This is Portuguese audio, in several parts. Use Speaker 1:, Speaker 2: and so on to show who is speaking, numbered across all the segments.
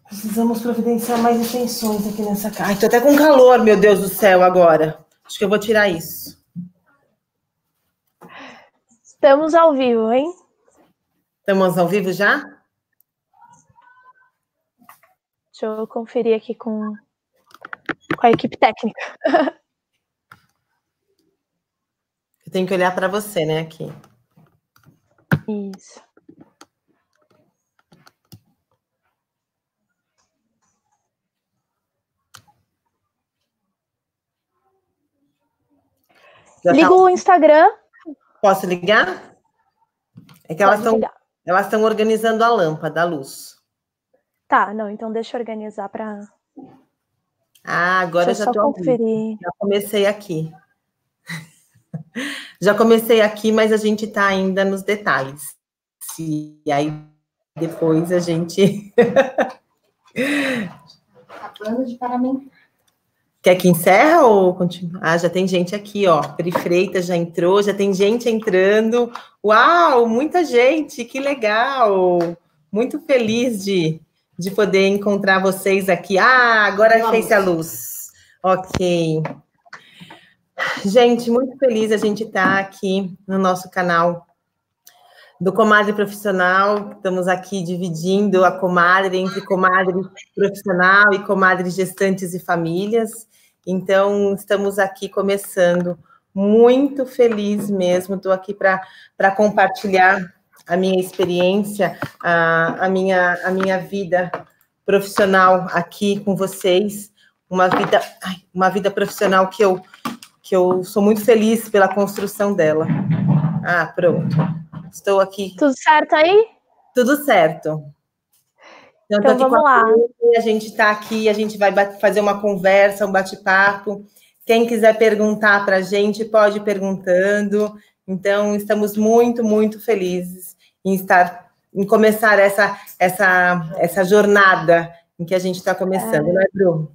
Speaker 1: Precisamos providenciar mais extensões aqui nessa casa. Ai, tô até com calor, meu Deus do céu, agora. Acho que eu vou tirar isso.
Speaker 2: Estamos ao vivo, hein?
Speaker 1: Estamos ao vivo já?
Speaker 2: Deixa eu conferir aqui com a equipe técnica.
Speaker 1: Eu tenho que olhar para você, né, aqui.
Speaker 2: Isso. Liga o Instagram.
Speaker 1: Posso ligar? É que elas estão organizando a lâmpada, a luz.
Speaker 2: Tá, não, então deixa eu organizar para...
Speaker 1: Ah, agora
Speaker 2: deixa eu
Speaker 1: já
Speaker 2: só conferir.
Speaker 1: Já comecei aqui. Já comecei aqui, mas a gente está ainda nos detalhes. E aí, depois a gente...
Speaker 3: Acabando de paramentar.
Speaker 1: Quer que encerra ou continua? Ah, já tem gente aqui, ó. Pri Freitas já entrou, já tem gente entrando. Uau, muita gente, que legal! Muito feliz de poder encontrar vocês aqui. Ah, agora fez a luz. Ok. Gente, muito feliz a gente estar aqui no nosso canal do Comadre Profissional. Estamos aqui dividindo a comadre entre comadre profissional e comadre gestantes e famílias. Então, estamos aqui começando. Muito feliz mesmo. Estou aqui para compartilhar a minha experiência, a minha vida profissional aqui com vocês. Uma vida profissional que eu sou muito feliz pela construção dela. Ah, pronto. Estou aqui.
Speaker 2: Tudo certo aí?
Speaker 1: Tudo certo.
Speaker 2: Então vamos lá.
Speaker 1: A gente está aqui, a gente vai fazer uma conversa, um bate-papo. Quem quiser perguntar para a gente, pode ir perguntando. Então, estamos muito, muito felizes em começar essa jornada em que a gente está começando, né, Bru?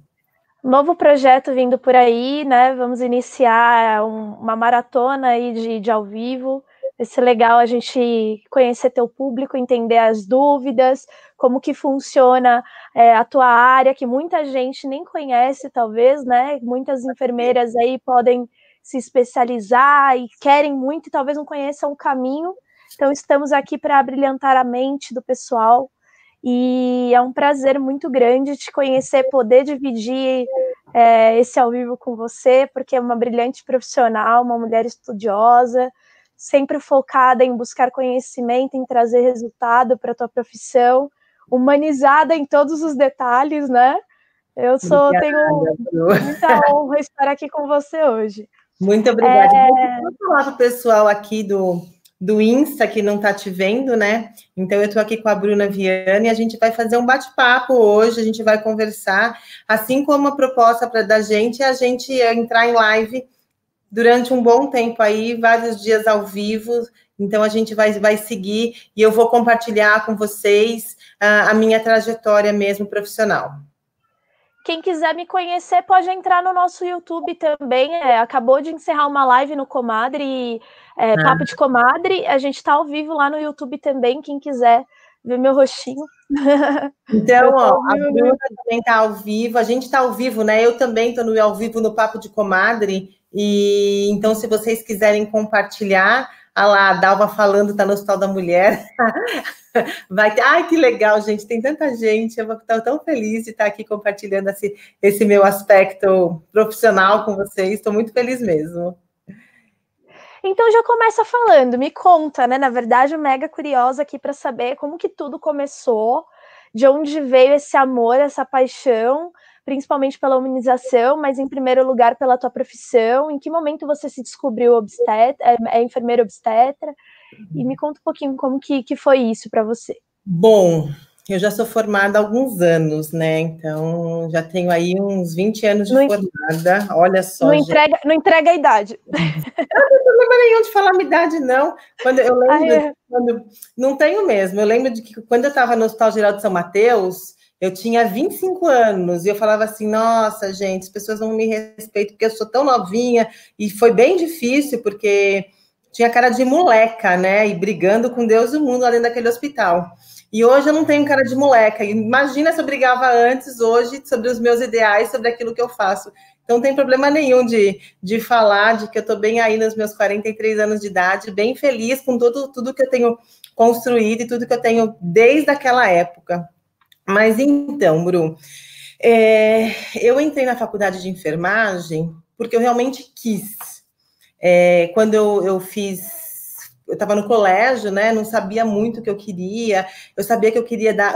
Speaker 2: Novo projeto vindo por aí, né? Vamos iniciar uma maratona aí de ao vivo. Vai ser legal a gente conhecer teu público, entender as dúvidas, como que funciona a tua área, que muita gente nem conhece, talvez, né? Muitas enfermeiras aí podem se especializar e querem muito e talvez não conheçam o caminho. Então, estamos aqui para brilhantar a mente do pessoal. E é um prazer muito grande te conhecer, poder dividir esse ao vivo com você, porque é uma brilhante profissional, uma mulher estudiosa, sempre focada em buscar conhecimento, em trazer resultado para a tua profissão, humanizada em todos os detalhes, né? Tenho muita honra estar aqui com você hoje.
Speaker 1: Muito obrigada. Vou falar para o pessoal aqui do Insta, que não está te vendo, né? Então, eu estou aqui com a Bruna Viana e a gente vai fazer um bate-papo hoje, a gente vai conversar, assim como a proposta da gente é a gente entrar em live durante um bom tempo aí, vários dias ao vivo. Então, a gente vai seguir e eu vou compartilhar com vocês a minha trajetória mesmo profissional.
Speaker 2: Quem quiser me conhecer pode entrar no nosso YouTube também. Acabou de encerrar uma live no Comadre, Papo de Comadre. A gente está ao vivo lá no YouTube também. Quem quiser ver meu rostinho.
Speaker 1: Então, ó, a Bruna também está ao vivo. A gente está ao vivo, né? Eu também estou ao vivo no Papo de Comadre. E então, se vocês quiserem compartilhar, a Dalva falando, tá no Hospital da Mulher. Vai ter... Ai, que legal, gente, tem tanta gente, eu vou estar tão feliz de estar aqui compartilhando esse meu aspecto profissional com vocês, estou muito feliz mesmo.
Speaker 2: Então já começa falando, me conta, né? Na verdade, eu mega curiosa aqui para saber como que tudo começou, de onde veio esse amor, essa paixão, principalmente pela humanização, mas em primeiro lugar pela tua profissão, em que momento você se descobriu enfermeira obstetra, e me conta um pouquinho como que foi isso para você.
Speaker 1: Bom, eu já sou formada há alguns anos, né, então já tenho aí uns 20 anos de formada, olha só,
Speaker 2: não entrega a idade.
Speaker 1: Não tem problema nenhum de falar a minha idade, não. Não tenho mesmo, eu lembro de que quando eu estava no Hospital Geral de São Mateus, eu tinha 25 anos, e eu falava assim, nossa, gente, as pessoas não me respeitam porque eu sou tão novinha, e foi bem difícil, porque tinha cara de moleca, né, e brigando com Deus e o mundo lá dentro daquele hospital. E hoje eu não tenho cara de moleca. Imagina se eu brigava antes, hoje, sobre os meus ideais, sobre aquilo que eu faço. Então, não tem problema nenhum de falar de que eu estou bem aí nos meus 43 anos de idade, bem feliz com tudo que eu tenho construído e tudo que eu tenho desde aquela época. Mas então, Bru, eu entrei na faculdade de enfermagem porque eu realmente quis. Quando eu estava no colégio, né? Não sabia muito o que eu queria. Eu sabia que eu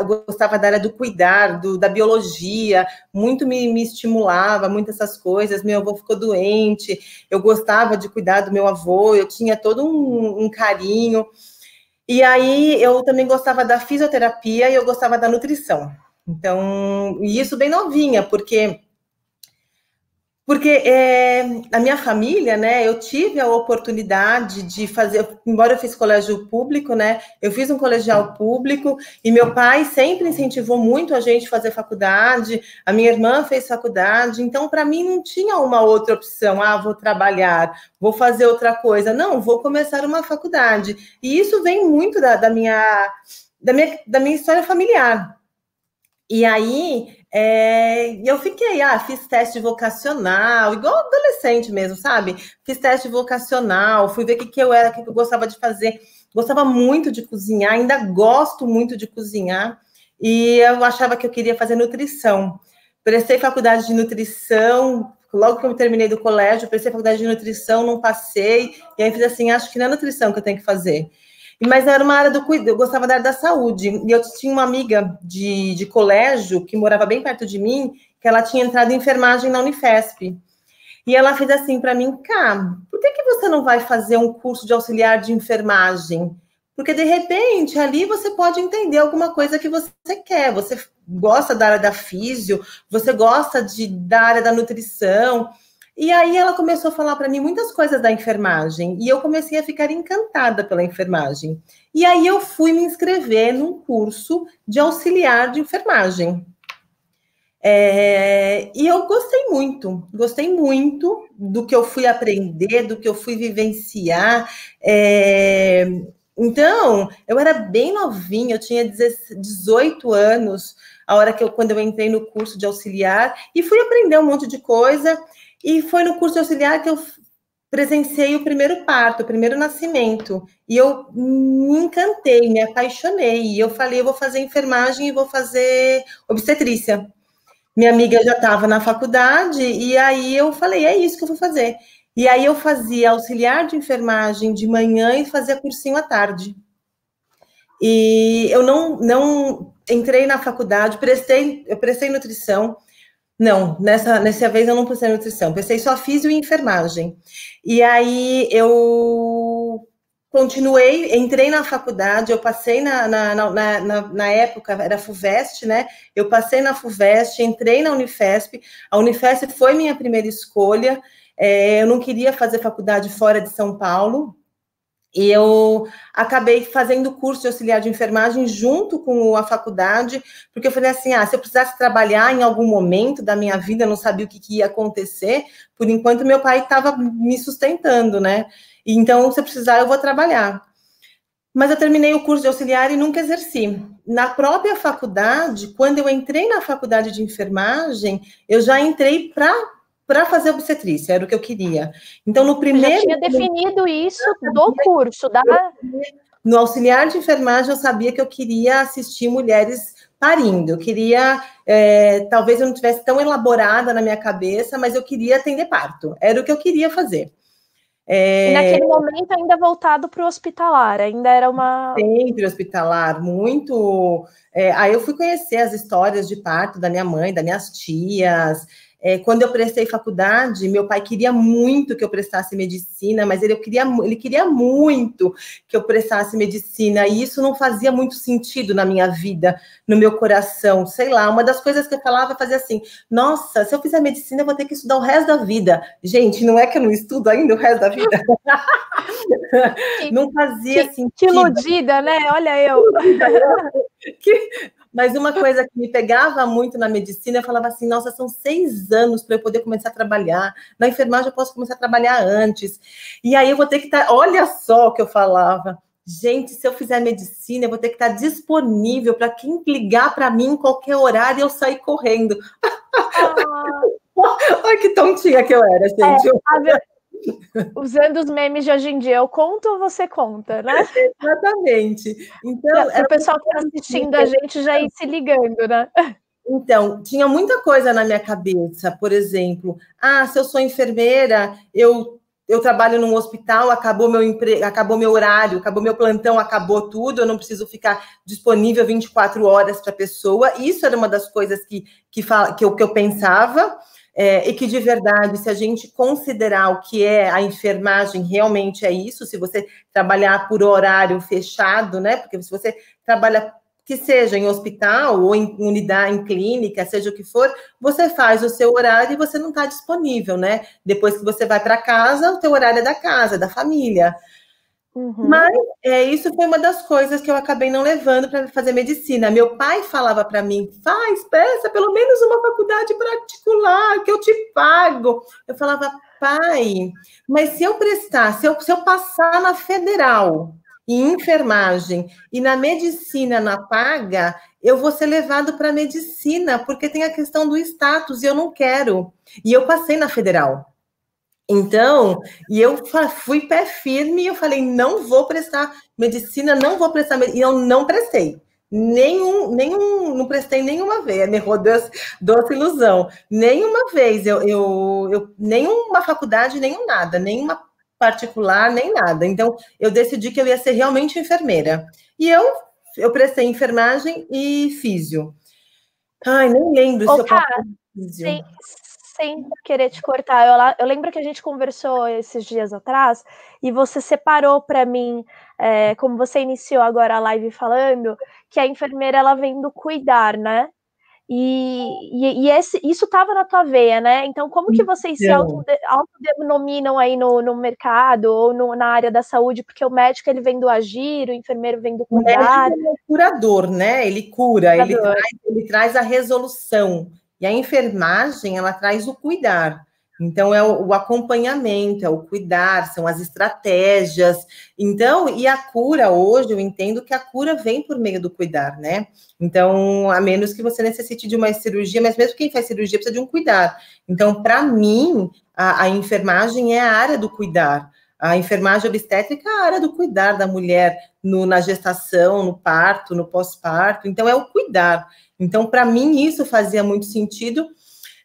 Speaker 1: gostava da área do cuidar, da biologia. Muito me estimulava, muito essas coisas. Meu avô ficou doente. Eu gostava de cuidar do meu avô. Eu tinha todo um carinho. E aí eu também gostava da fisioterapia e eu gostava da nutrição. Então, e isso bem novinha, porque a minha família, né, eu tive a oportunidade de fazer, embora eu fiz colégio público, né, eu fiz um colegial público e meu pai sempre incentivou muito a gente a fazer faculdade, a minha irmã fez faculdade, então para mim não tinha uma outra opção, vou trabalhar, vou fazer outra coisa, não, vou começar uma faculdade. E isso vem muito da minha história familiar. E aí, eu fiquei, fiz teste vocacional, igual adolescente mesmo, sabe? Fiz teste vocacional, fui ver o que eu era, o que eu gostava de fazer. Gostava muito de cozinhar, ainda gosto muito de cozinhar. E eu achava que eu queria fazer nutrição. Prestei faculdade de nutrição, logo que eu terminei do colégio, prestei faculdade de nutrição, não passei. E aí fiz assim, acho que não é nutrição que eu tenho que fazer. Mas era uma área do cuidado, eu gostava da área da saúde. E eu tinha uma amiga de colégio que morava bem perto de mim, que ela tinha entrado em enfermagem na Unifesp. E ela fez assim para mim, por que você não vai fazer um curso de auxiliar de enfermagem? Porque, de repente, ali você pode entender alguma coisa que você quer. Você gosta da área da físio, você gosta da área da nutrição. E aí ela começou a falar para mim muitas coisas da enfermagem, e eu comecei a ficar encantada pela enfermagem. E aí eu fui me inscrever num curso de auxiliar de enfermagem. E eu gostei muito do que eu fui aprender, do que eu fui vivenciar. Então, eu era bem novinha, eu tinha 18 anos, quando eu entrei no curso de auxiliar, e fui aprender um monte de coisa. E foi no curso de auxiliar que eu presenciei o primeiro parto, o primeiro nascimento. E eu me encantei, me apaixonei. E eu falei, eu vou fazer enfermagem e vou fazer obstetrícia. Minha amiga já estava na faculdade, e aí eu falei, é isso que eu vou fazer. E aí eu fazia auxiliar de enfermagem de manhã e fazia cursinho à tarde. E eu não entrei na faculdade, eu prestei nutrição. Não, nessa vez eu não prestei nutrição, prestei só físio e enfermagem. E aí eu continuei, entrei na faculdade, eu passei na época, era FUVEST, né? Eu passei na FUVEST, entrei na Unifesp, a Unifesp foi minha primeira escolha, eu não queria fazer faculdade fora de São Paulo, e eu acabei fazendo o curso de auxiliar de enfermagem junto com a faculdade, porque eu falei assim, se eu precisasse trabalhar em algum momento da minha vida, eu não sabia o que ia acontecer, por enquanto meu pai estava me sustentando, né? Então, se eu precisar, eu vou trabalhar. Mas eu terminei o curso de auxiliar e nunca exerci. Na própria faculdade, quando eu entrei na faculdade de enfermagem, eu já entrei para fazer obstetrícia, era o que eu queria. Então, no primeiro...
Speaker 2: Você já tinha definido isso do curso,
Speaker 1: No auxiliar de enfermagem, eu sabia que eu queria assistir mulheres parindo. Eu queria... talvez eu não tivesse tão elaborada na minha cabeça, mas eu queria atender parto. Era o que eu queria fazer.
Speaker 2: E naquele momento ainda voltado para o hospitalar, ainda era uma...
Speaker 1: Sempre hospitalar, muito... aí eu fui conhecer as histórias de parto da minha mãe, das minhas tias... Quando eu prestei faculdade, meu pai queria muito que eu prestasse medicina, mas ele queria muito que eu prestasse medicina, e isso não fazia muito sentido na minha vida, no meu coração, sei lá, uma das coisas que eu falava, fazia assim, nossa, se eu fizer medicina, eu vou ter que estudar o resto da vida. Gente, não é que eu não estudo ainda o resto da vida? Não fazia sentido.
Speaker 2: Que iludida, né? Olha eu.
Speaker 1: Mas uma coisa que me pegava muito na medicina, eu falava assim, nossa, são 6 anos para eu poder começar a trabalhar. Na enfermagem eu posso começar a trabalhar antes. E aí eu vou ter que estar... Olha só o que eu falava. gente, se eu fizer medicina, eu vou ter que estar disponível para quem ligar para mim em qualquer horário e eu sair correndo. Olha que tontinha que eu era, gente.
Speaker 2: Usando os memes de hoje em dia, eu conto ou você conta, né?
Speaker 1: Exatamente. Então,
Speaker 2: o pessoal que está assistindo a gente já ir se ligando, né?
Speaker 1: Então, tinha muita coisa na minha cabeça, por exemplo, se eu sou enfermeira, eu trabalho num hospital, acabou meu emprego, acabou meu horário, acabou meu plantão, acabou tudo, eu não preciso ficar disponível 24 horas para a pessoa. Isso era uma das coisas que eu pensava, e que, de verdade, se a gente considerar o que é a enfermagem, realmente é isso, se você trabalhar por horário fechado, né? Porque se você trabalha, que seja em hospital ou em unidade, em clínica, seja o que for, você faz o seu horário e você não está disponível, né? Depois que você vai para casa, o teu horário é da casa, da família. Uhum. Mas isso foi uma das coisas que eu acabei não levando para fazer medicina. Meu pai falava para mim, presta pelo menos uma faculdade particular, que eu te pago. Eu falava, pai, mas se eu prestar, se eu passar na federal em enfermagem e na medicina na paga, eu vou ser levado para medicina, porque tem a questão do status e eu não quero. E eu passei na federal. Então, e eu fui pé firme e eu falei, não vou prestar medicina, não vou prestar medicina, e eu não prestei. Não prestei nenhuma vez, me rodou doce ilusão. Nenhuma vez, nenhuma faculdade, nenhum nada, nenhuma particular, nem nada. Então, eu decidi que eu ia ser realmente enfermeira. E eu prestei enfermagem e físio. Ai, nem lembro se eu passei físio.
Speaker 2: Sem querer te cortar, eu lembro que a gente conversou esses dias atrás e você separou para mim, como você iniciou agora a live falando, que a enfermeira ela vem do cuidar, né? Isso estava na tua veia, né? Então, como que vocês se autodenominam aí no mercado ou na área da saúde? Porque o médico ele vem do agir, o enfermeiro vem do cuidar.
Speaker 1: O médico é o curador, né? Ele cura, ele traz a resolução. E a enfermagem, ela traz o cuidar. Então, é o acompanhamento, é o cuidar, são as estratégias. Então, e a cura, hoje, eu entendo que a cura vem por meio do cuidar, né? Então, a menos que você necessite de uma cirurgia, mas mesmo quem faz cirurgia precisa de um cuidar. Então, para mim, a enfermagem é a área do cuidar. A enfermagem obstétrica é a área do cuidar da mulher na gestação, no parto, no pós-parto. Então, é o cuidar. Então, para mim, isso fazia muito sentido,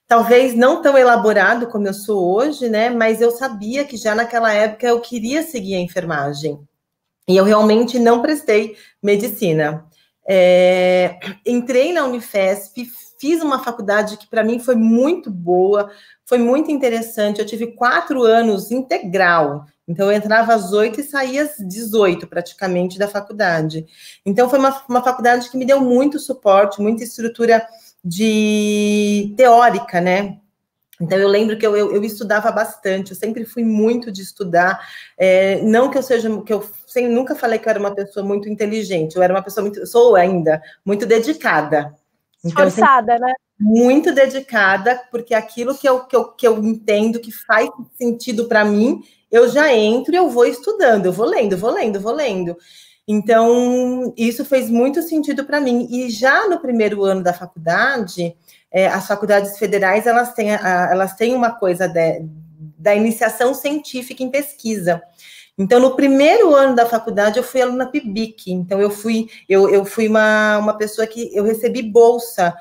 Speaker 1: talvez não tão elaborado como eu sou hoje, né? Mas eu sabia que já naquela época eu queria seguir a enfermagem. E eu realmente não prestei medicina. Entrei na Unifesp, fiz uma faculdade que para mim foi muito boa, foi muito interessante. Eu tive 4 anos integral. Então, eu entrava às 8 e saía às 18, praticamente, da faculdade. Então, foi uma faculdade que me deu muito suporte, muita estrutura teórica, né? Então, eu lembro que eu estudava bastante, eu sempre fui muito de estudar. Não que eu nunca falei que eu era uma pessoa muito inteligente, eu era uma pessoa sou ainda, muito dedicada.
Speaker 2: Esforçada, né?
Speaker 1: Muito dedicada, porque aquilo que eu entendo que faz sentido para mim, eu já entro e eu vou estudando, eu vou lendo. Então, isso fez muito sentido para mim. E já no primeiro ano da faculdade, as faculdades federais, elas têm uma coisa da iniciação científica em pesquisa. Então, no primeiro ano da faculdade, eu fui aluna PIBIC. Então, eu fui uma pessoa que eu recebi bolsa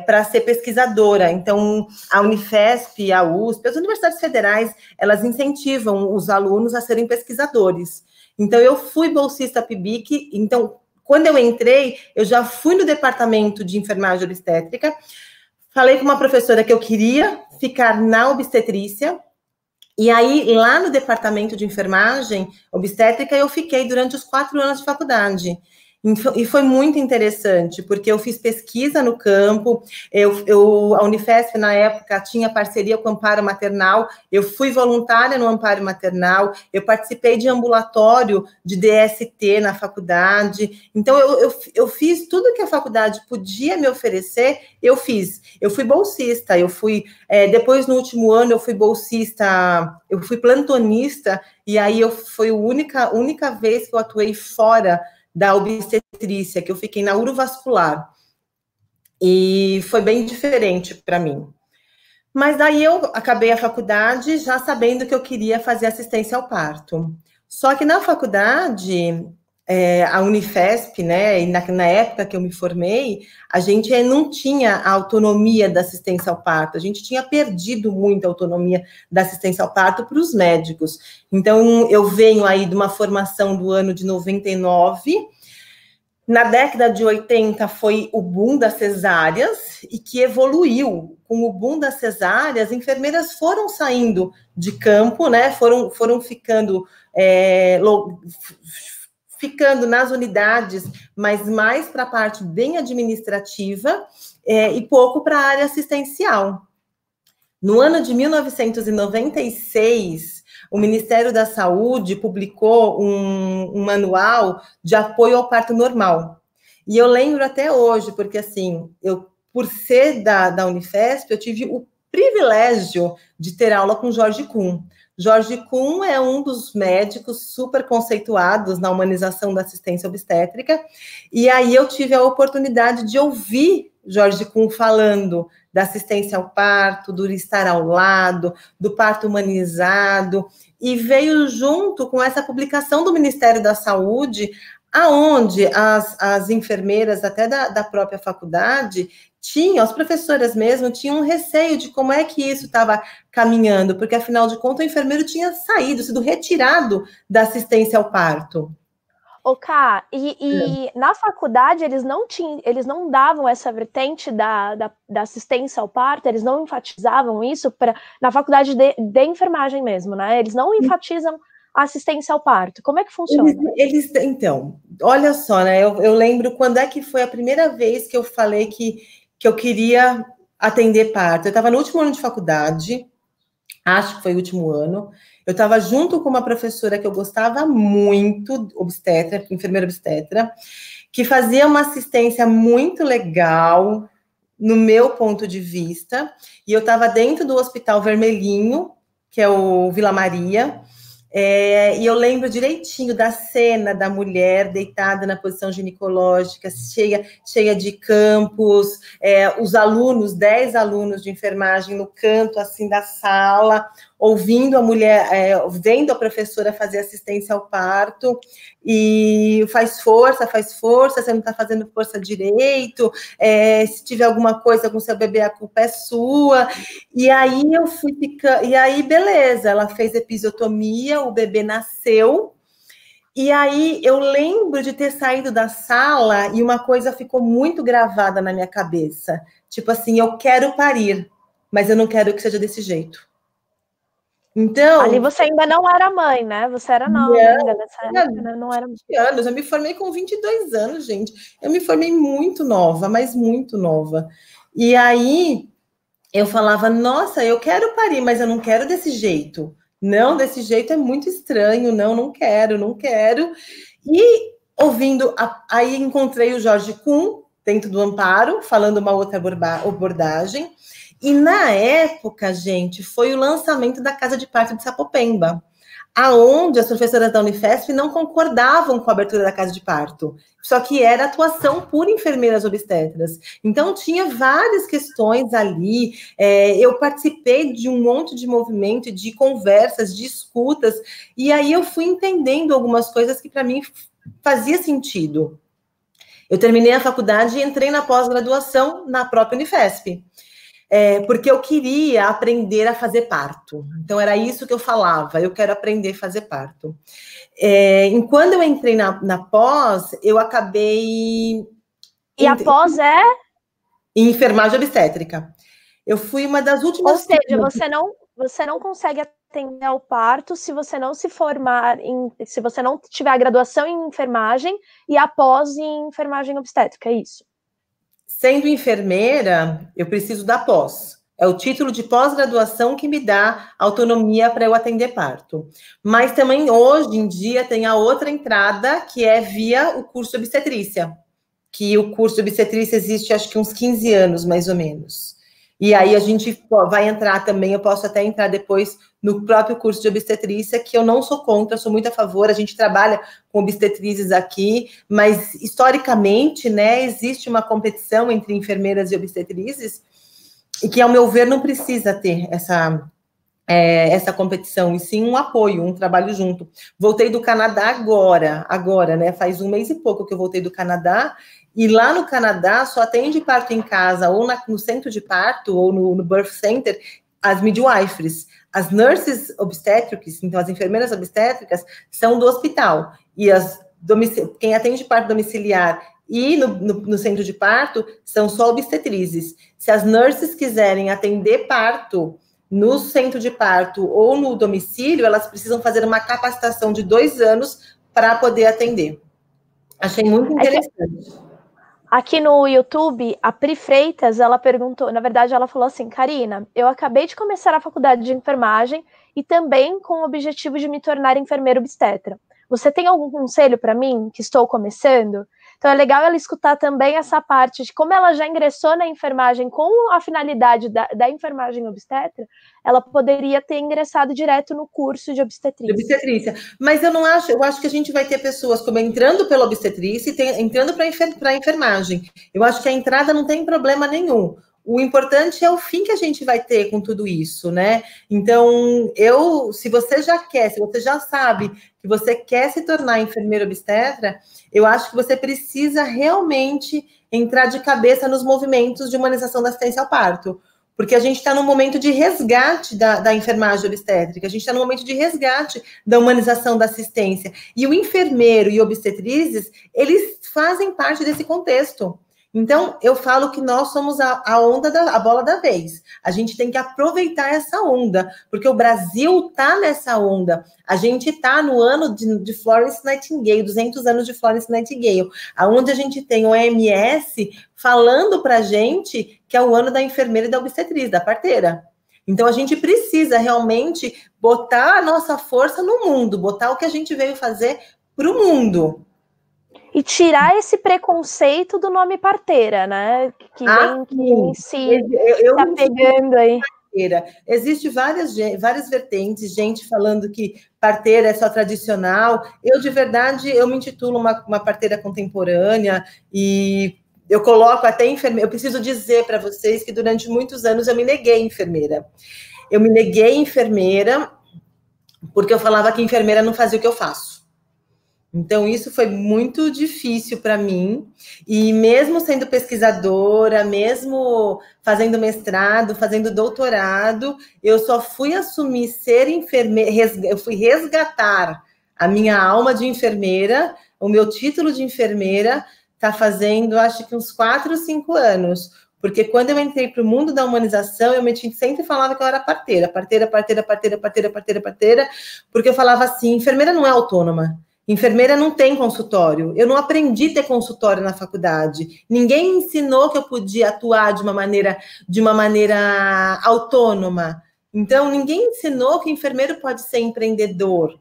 Speaker 1: para ser pesquisadora. Então, a Unifesp, a USP, as universidades federais, elas incentivam os alunos a serem pesquisadores. Então, eu fui bolsista PIBIC. Então, quando eu entrei, eu já fui no departamento de enfermagem obstétrica, falei com uma professora que eu queria ficar na obstetrícia, e aí, lá no departamento de enfermagem obstétrica, eu fiquei durante os 4 anos de faculdade. E foi muito interessante, porque eu fiz pesquisa no campo, a Unifesp, na época, tinha parceria com o Amparo Maternal, eu fui voluntária no Amparo Maternal, eu participei de ambulatório de DST na faculdade, então eu fiz tudo que a faculdade podia me oferecer, eu fiz. Eu fui bolsista, depois no último ano eu fui bolsista, eu fui plantonista, e aí foi a única vez que eu atuei fora da obstetrícia, que eu fiquei na urovascular. E foi bem diferente para mim. Mas daí eu acabei a faculdade já sabendo que eu queria fazer assistência ao parto. Só que na faculdade, a Unifesp, né, e na época que eu me formei, a gente não tinha a autonomia da assistência ao parto, a gente tinha perdido muito a autonomia da assistência ao parto para os médicos. Então, eu venho aí de uma formação do ano de 99, na década de 80 foi o boom das cesáreas, e que evoluiu. Com o boom das cesáreas, as enfermeiras foram saindo de campo, né, foram ficando nas unidades, mas mais para a parte bem administrativa e pouco para a área assistencial. No ano de 1996, o Ministério da Saúde publicou um manual de apoio ao parto normal. E eu lembro até hoje, porque assim, por ser da Unifesp, eu tive o privilégio de ter aula com Jorge Kuhn. Jorge Kuhn é um dos médicos super conceituados na humanização da assistência obstétrica, e aí eu tive a oportunidade de ouvir Jorge Kuhn falando da assistência ao parto, do estar ao lado, do parto humanizado, e veio junto com essa publicação do Ministério da Saúde, aonde as enfermeiras, até da própria faculdade, as professoras mesmo, tinham um receio de como é que isso estava caminhando, porque, afinal de contas, o enfermeiro tinha sido retirado da assistência ao parto.
Speaker 2: Ká, na faculdade eles não davam essa vertente da assistência ao parto, eles não enfatizavam isso na faculdade de enfermagem mesmo, né? Eles não enfatizam a assistência ao parto. Como é que funciona?
Speaker 1: Então, olha só, né? Eu lembro quando é que foi a primeira vez que eu falei que eu queria atender parto. Eu estava no último ano de faculdade, acho que foi o último ano. Eu estava junto com uma professora que eu gostava muito, obstetra, enfermeira obstetra, que fazia uma assistência muito legal, no meu ponto de vista, e eu estava dentro do Hospital Vermelhinho, que é o Vila Maria, e eu lembro direitinho da cena da mulher deitada na posição ginecológica, cheia de campos, os alunos, 10 alunos de enfermagem no canto, assim, da sala, ouvindo a mulher, vendo a professora fazer assistência ao parto, e faz força, você não está fazendo força direito, se tiver alguma coisa com seu bebê, a culpa é sua. E aí eu fui ficando, e aí beleza, ela fez episiotomia, o bebê nasceu, e aí eu lembro de ter saído da sala e uma coisa ficou muito gravada na minha cabeça, tipo assim, eu quero parir, mas eu não quero que seja desse jeito. Então,
Speaker 2: ali você ainda não era mãe, né? Você era nova ainda nessa época, né? Não era
Speaker 1: anos. Eu me formei com 22 anos, gente. Eu me formei muito nova, mas muito nova. E aí eu falava, nossa, eu quero parir, mas eu não quero desse jeito. Não, desse jeito é muito estranho. Não quero. E ouvindo, aí encontrei o Jorge Kuhn dentro do Amparo, falando uma outra abordagem. E na época, gente, foi o lançamento da Casa de Parto de Sapopemba, aonde as professoras da Unifesp não concordavam com a abertura da casa de parto, só que era atuação por enfermeiras obstetras. Então, tinha várias questões ali, eu participei de um monte de movimento, de conversas, de escutas, e aí eu fui entendendo algumas coisas que para mim fazia sentido. Eu terminei a faculdade e entrei na pós-graduação na própria Unifesp. Porque eu queria aprender a fazer parto. Então, era isso que eu falava, eu quero aprender a fazer parto. Quando eu entrei na pós, eu acabei...
Speaker 2: E a pós é?
Speaker 1: Em enfermagem obstétrica. Eu fui uma das últimas...
Speaker 2: Ou seja, você não consegue atender ao parto se você não se formar se você não tiver a graduação em enfermagem e após em enfermagem obstétrica, é isso?
Speaker 1: Sendo enfermeira, eu preciso da pós. É o título de pós-graduação que me dá autonomia para eu atender parto. Mas também, hoje em dia, tem a outra entrada, que é via o curso de obstetrícia. Que o curso de obstetrícia existe, acho que uns 15 anos, mais ou menos. E aí a gente vai entrar também, eu posso até entrar depois no próprio curso de obstetrícia, que eu não sou contra, sou muito a favor, a gente trabalha com obstetrizes aqui, mas historicamente, né, existe uma competição entre enfermeiras e obstetrizes, e que, ao meu ver, não precisa ter essa competição, e sim um apoio, um trabalho junto. Voltei do Canadá agora, né, faz um mês e pouco que eu voltei do Canadá, e lá no Canadá só atende parto em casa, ou no centro de parto, ou no birth center, as midwiferys. As nurses obstétricas, então as enfermeiras obstétricas, são do hospital, e quem atende parto domiciliar e no centro de parto são só obstetrizes. Se as nurses quiserem atender parto no centro de parto ou no domicílio, elas precisam fazer uma capacitação de 2 anos para poder atender. Achei muito interessante.
Speaker 2: Aqui no YouTube, a Pri Freitas, ela perguntou, na verdade ela falou assim, Karina, eu acabei de começar a faculdade de enfermagem e também com o objetivo de me tornar enfermeira obstetra. Você tem algum conselho para mim, que estou começando? Então é legal ela escutar também essa parte de como ela já ingressou na enfermagem com a finalidade da enfermagem obstetra, ela poderia ter ingressado direto no curso de obstetrícia.
Speaker 1: Mas eu acho que a gente vai ter pessoas como entrando pela obstetrícia e entrando para a enfermagem. Eu acho que a entrada não tem problema nenhum. O importante é o fim que a gente vai ter com tudo isso, né? Então, se você já sabe que você quer se tornar enfermeira obstetra, eu acho que você precisa realmente entrar de cabeça nos movimentos de humanização da assistência ao parto. Porque a gente está num momento de resgate da enfermagem obstétrica, a gente está num momento de resgate da humanização da assistência. E o enfermeiro e obstetrizes, eles fazem parte desse contexto. Então, eu falo que nós somos a onda, a bola da vez. A gente tem que aproveitar essa onda, porque o Brasil está nessa onda. A gente está no ano de Florence Nightingale, 200 anos de Florence Nightingale, onde a gente tem o OMS falando para a gente que é o ano da enfermeira e da obstetriz, da parteira. Então, a gente precisa realmente botar a nossa força no mundo, botar o que a gente veio fazer para o mundo.
Speaker 2: E tirar esse preconceito do nome parteira, né? Que vem se apegando aí.
Speaker 1: Existem várias vertentes, gente falando que parteira é só tradicional. Eu, de verdade, eu me intitulo uma parteira contemporânea e eu coloco até enfermeira. Eu preciso dizer para vocês que durante muitos anos eu me neguei enfermeira. Eu me neguei enfermeira porque eu falava que enfermeira não fazia o que eu faço. Então, isso foi muito difícil para mim, e mesmo sendo pesquisadora, mesmo fazendo mestrado, fazendo doutorado, eu só fui assumir ser enfermeira, eu fui resgatar a minha alma de enfermeira, o meu título de enfermeira está fazendo, acho que uns 4 ou 5 anos, porque quando eu entrei para o mundo da humanização, eu sempre falava que eu era parteira, porque eu falava assim, enfermeira não é autônoma. Enfermeira não tem consultório. Eu não aprendi a ter consultório na faculdade. Ninguém me ensinou que eu podia atuar de uma maneira autônoma. Então, ninguém ensinou que enfermeiro pode ser empreendedor.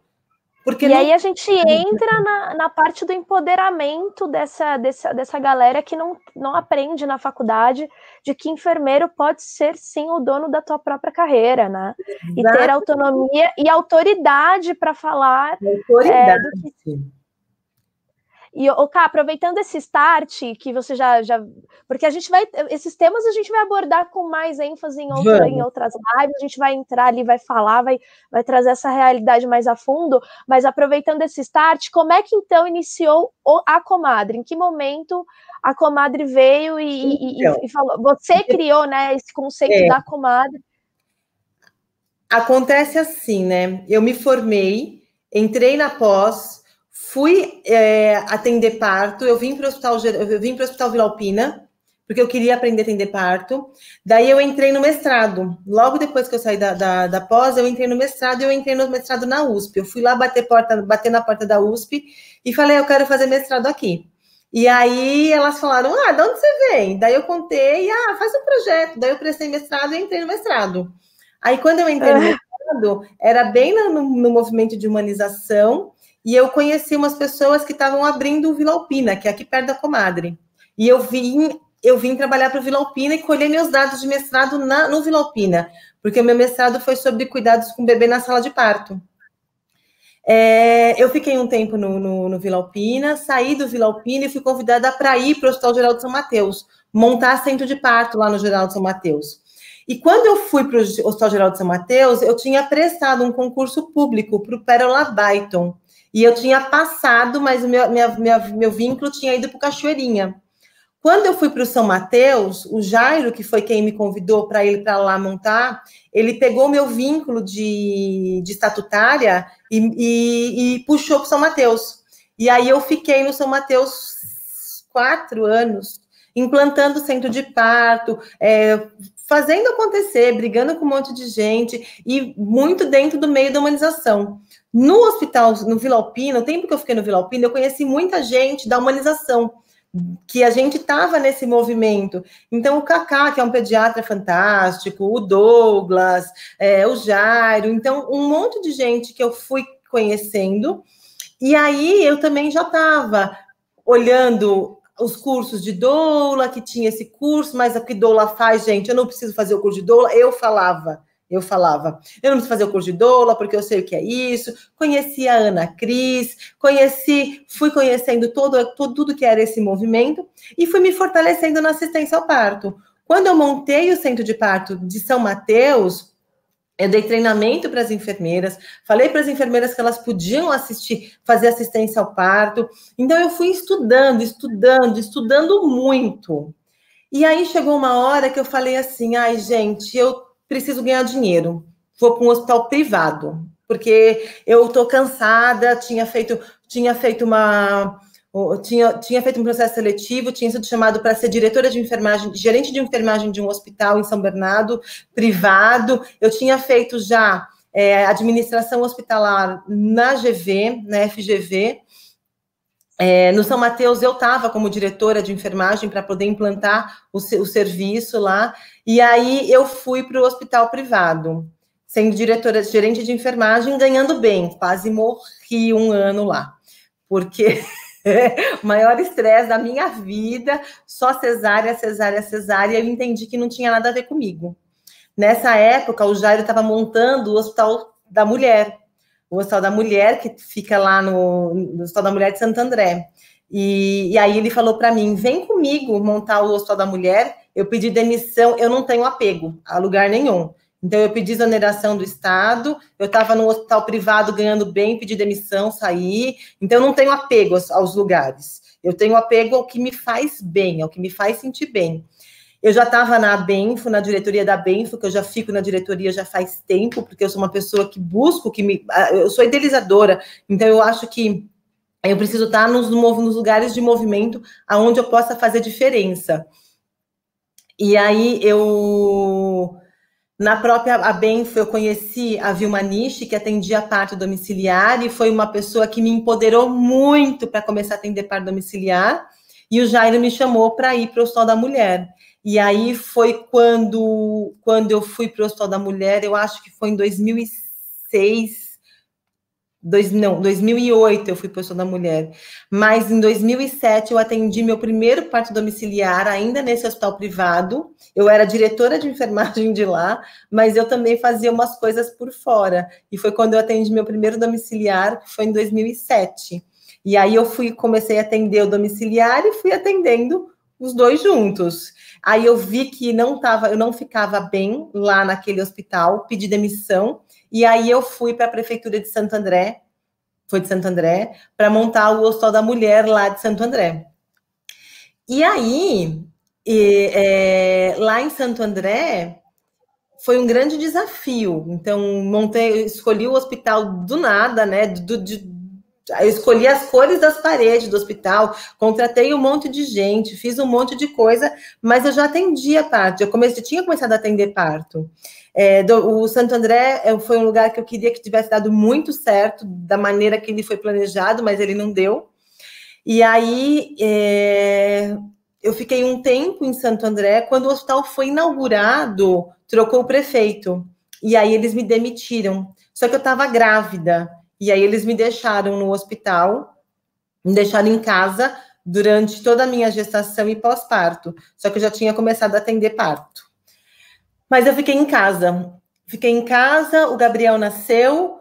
Speaker 2: Aí a gente entra na parte do empoderamento dessa galera que não aprende na faculdade de que enfermeiro pode ser, sim, o dono da tua própria carreira, né? Exato. E ter autonomia e autoridade para falar.
Speaker 1: Autoridade.
Speaker 2: E, Ká, aproveitando esse start que você já... Porque esses temas a gente vai abordar com mais ênfase em outras lives, a gente vai entrar ali, vai falar, vai trazer essa realidade mais a fundo, mas aproveitando esse start, como é que então iniciou a Comadre? Em que momento a Comadre veio e falou? Você criou, né, esse conceito da Comadre?
Speaker 1: Acontece assim, né? Eu me formei, entrei na pós, fui atender parto, eu vim para o Hospital Vila Alpina, porque eu queria aprender a atender parto. Daí eu entrei no mestrado. Logo depois que eu saí da pós, eu entrei no mestrado, e eu entrei no mestrado na USP. Eu fui lá bater na porta da USP e falei, eu quero fazer mestrado aqui. E aí elas falaram, de onde você vem? Daí eu contei, faz um projeto. Daí eu prestei mestrado e entrei no mestrado. Aí quando eu entrei no mestrado, era bem no movimento de humanização, e eu conheci umas pessoas que estavam abrindo o Vila Alpina, que é aqui perto da Comadre. E eu vim trabalhar para o Vila Alpina e colher meus dados de mestrado no Vila Alpina, porque o meu mestrado foi sobre cuidados com bebê na sala de parto. Eu fiquei um tempo no Vila Alpina, saí do Vila Alpina e fui convidada para ir para o Hospital Geral de São Mateus, montar centro de parto lá no Geral de São Mateus. E quando eu fui para o Hospital Geral de São Mateus, eu tinha prestado um concurso público para o Pérola Byton, e eu tinha passado, mas o meu vínculo tinha ido para o Cachoeirinha. Quando eu fui para o São Mateus, o Jairo, que foi quem me convidou para ir para lá montar, ele pegou meu vínculo de estatutária e puxou para o São Mateus. E aí eu fiquei no São Mateus 4 anos, implantando centro de parto, fazendo acontecer, brigando com um monte de gente, e muito dentro do meio da humanização. No hospital, no Vila Alpina, o tempo que eu fiquei no Vila Alpina, eu conheci muita gente da humanização, que a gente estava nesse movimento. Então, o Cacá, que é um pediatra fantástico, o Douglas, o Jairo, então, um monte de gente que eu fui conhecendo, e aí eu também já estava olhando os cursos de doula, que tinha esse curso, mas o que doula faz, gente, eu não preciso fazer o curso de doula, eu falava, eu não preciso fazer o curso de doula, porque eu sei o que é isso. Conheci a Ana Cris, fui conhecendo tudo que era esse movimento, e fui me fortalecendo na assistência ao parto. Quando eu montei o centro de parto de São Mateus, eu dei treinamento para as enfermeiras, falei para as enfermeiras que elas podiam fazer assistência ao parto. Então, eu fui estudando muito. E aí, chegou uma hora que eu falei assim, gente, eu preciso ganhar dinheiro, vou para um hospital privado, porque eu estou cansada, tinha feito um processo seletivo, tinha sido chamado para ser diretora de enfermagem, gerente de enfermagem de um hospital em São Bernardo, privado. Eu tinha feito já administração hospitalar na GV, na FGV. No São Mateus, eu estava como diretora de enfermagem para poder implantar o serviço lá, e aí eu fui para o hospital privado, sendo gerente de enfermagem, ganhando bem, quase morri um ano lá, porque o maior estresse da minha vida, só cesárea, eu entendi que não tinha nada a ver comigo. Nessa época, o Jairo estava montando o Hospital da Mulher, que fica lá no Hospital da Mulher de Santo André. E aí ele falou para mim, vem comigo montar o Hospital da Mulher. Eu pedi demissão, eu não tenho apego a lugar nenhum. Então, eu pedi exoneração do Estado, eu estava no hospital privado ganhando bem, pedi demissão, saí. Então, eu não tenho apego aos lugares. Eu tenho apego ao que me faz bem, ao que me faz sentir bem. Eu já estava na Benfo, na diretoria da Benfo, que eu já fico na diretoria já faz tempo, porque eu sou uma pessoa que busco, eu sou idealizadora, então eu acho que eu preciso estar nos lugares de movimento onde eu possa fazer diferença. E aí, na própria Benfo, eu conheci a Vilma Nishi, que atendia parto domiciliar, e foi uma pessoa que me empoderou muito para começar a atender parto domiciliar, e o Jairo me chamou para ir para o Hospital da Mulher. E aí foi quando eu fui para o Hospital da Mulher, eu acho que foi em 2008 eu fui para o Hospital da Mulher. Mas em 2007 eu atendi meu primeiro parto domiciliar, ainda nesse hospital privado. Eu era diretora de enfermagem de lá, mas eu também fazia umas coisas por fora. E foi quando eu atendi meu primeiro domiciliar, que foi em 2007. E aí eu comecei a atender o domiciliar e fui atendendo os dois juntos. Aí eu vi que eu não ficava bem lá naquele hospital, pedi demissão, e aí eu fui para a prefeitura de Santo André, para montar o Hospital da Mulher lá de Santo André. E aí, lá em Santo André, foi um grande desafio. Então, escolhi o hospital do nada, né, Eu escolhi as cores das paredes do hospital, contratei um monte de gente, fiz um monte de coisa, mas eu já atendia parto, eu tinha começado a atender parto. O Santo André foi um lugar que eu queria que tivesse dado muito certo, da maneira que ele foi planejado, mas ele não deu. E aí, eu fiquei um tempo em Santo André, quando o hospital foi inaugurado, trocou o prefeito, e aí eles me demitiram, só que eu estava grávida, e aí eles me deixaram no hospital, me deixaram em casa durante toda a minha gestação e pós-parto, só que eu já tinha começado a atender parto. Mas eu fiquei em casa, o Gabriel nasceu.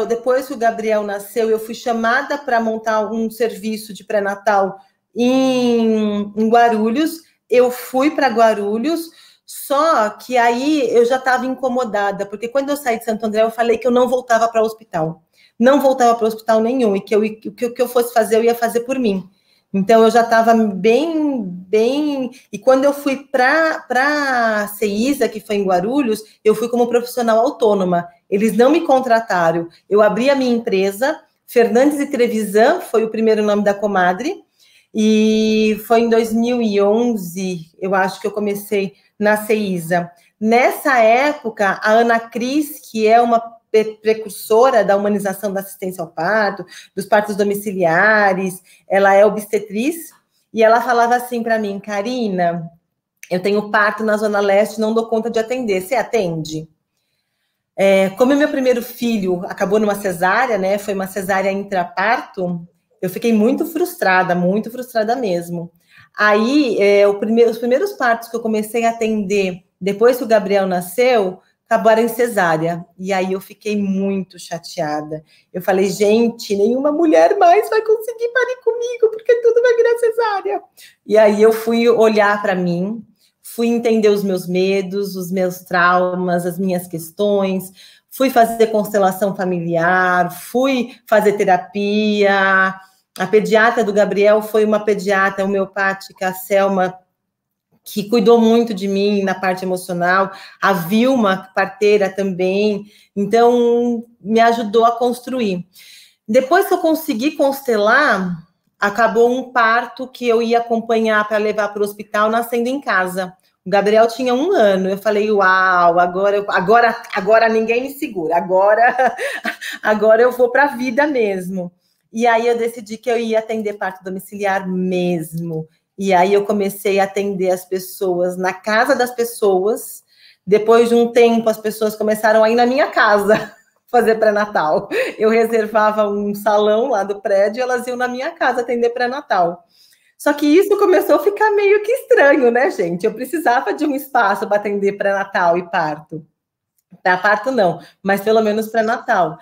Speaker 1: Depois que o Gabriel nasceu, eu fui chamada para montar um serviço de pré-natal em Guarulhos. Eu fui para Guarulhos, só que aí eu já estava incomodada, porque quando eu saí de Santo André, eu falei que eu não voltava para o hospital. Não voltava para o hospital nenhum, e que o que eu fosse fazer, eu ia fazer por mim. Então, eu já estava bem... E quando eu fui para a CEISA, que foi em Guarulhos, eu fui como profissional autônoma. Eles não me contrataram. Eu abri a minha empresa, Fernandes e Trevisan, foi o primeiro nome da comadre, e foi em 2011, eu acho que eu comecei na CEISA. Nessa época, a Ana Cris, que é uma precursora da humanização da assistência ao parto, dos partos domiciliares, ela é obstetriz, e ela falava assim para mim: Karina, eu tenho parto na Zona Leste, não dou conta de atender, você atende? Como meu primeiro filho acabou numa cesárea, né, foi uma cesárea intraparto, eu fiquei muito frustrada mesmo. Aí, os primeiros partos que eu comecei a atender, depois que o Gabriel nasceu, acabaram em cesárea, e aí eu fiquei muito chateada. Eu falei, gente, nenhuma mulher mais vai conseguir parir comigo, porque tudo vai virar cesárea. E aí eu fui olhar para mim, fui entender os meus medos, os meus traumas, as minhas questões, fui fazer constelação familiar, fui fazer terapia. A pediatra do Gabriel foi uma pediatra homeopática, a Selma, que cuidou muito de mim na parte emocional, a Vilma, parteira também, então me ajudou a construir. Depois que eu consegui constelar, acabou um parto que eu ia acompanhar para levar para o hospital, nascendo em casa. O Gabriel tinha 1 ano, eu falei, uau, agora ninguém me segura, agora eu vou para a vida mesmo. E aí eu decidi que eu ia atender parto domiciliar mesmo. E aí eu comecei a atender as pessoas na casa das pessoas. Depois de um tempo, as pessoas começaram a ir na minha casa fazer pré-natal. Eu reservava um salão lá do prédio e elas iam na minha casa atender pré-natal. Só que isso começou a ficar meio que estranho, né, gente? Eu precisava de um espaço para atender pré-natal e parto. Para parto não, mas pelo menos pré-natal.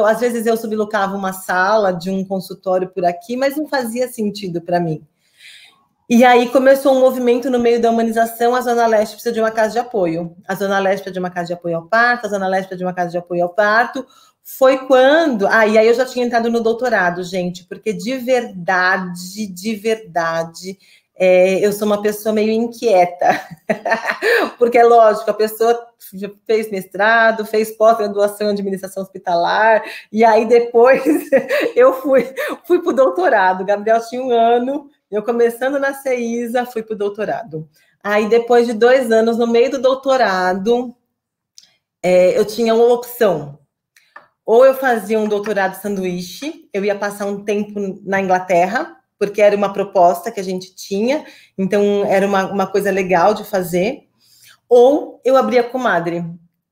Speaker 1: Às vezes eu sublocava uma sala de um consultório por aqui, mas não fazia sentido para mim. E aí começou um movimento no meio da humanização, a Zona Leste precisa de uma casa de apoio. A Zona Leste precisa de uma casa de apoio ao parto, a Zona Leste precisa de uma casa de apoio ao parto. Foi quando... e aí eu já tinha entrado no doutorado, gente, porque de verdade, eu sou uma pessoa meio inquieta. Porque é lógico, a pessoa fez mestrado, fez pós-graduação em administração hospitalar, e aí depois eu fui para o doutorado. O Gabriel tinha 1 ano, eu começando na CEISA, fui para o doutorado. Aí, depois de 2 anos, no meio do doutorado, eu tinha uma opção. Ou eu fazia um doutorado sanduíche, eu ia passar um tempo na Inglaterra, porque era uma proposta que a gente tinha, então era uma coisa legal de fazer. Ou eu abria a comadre.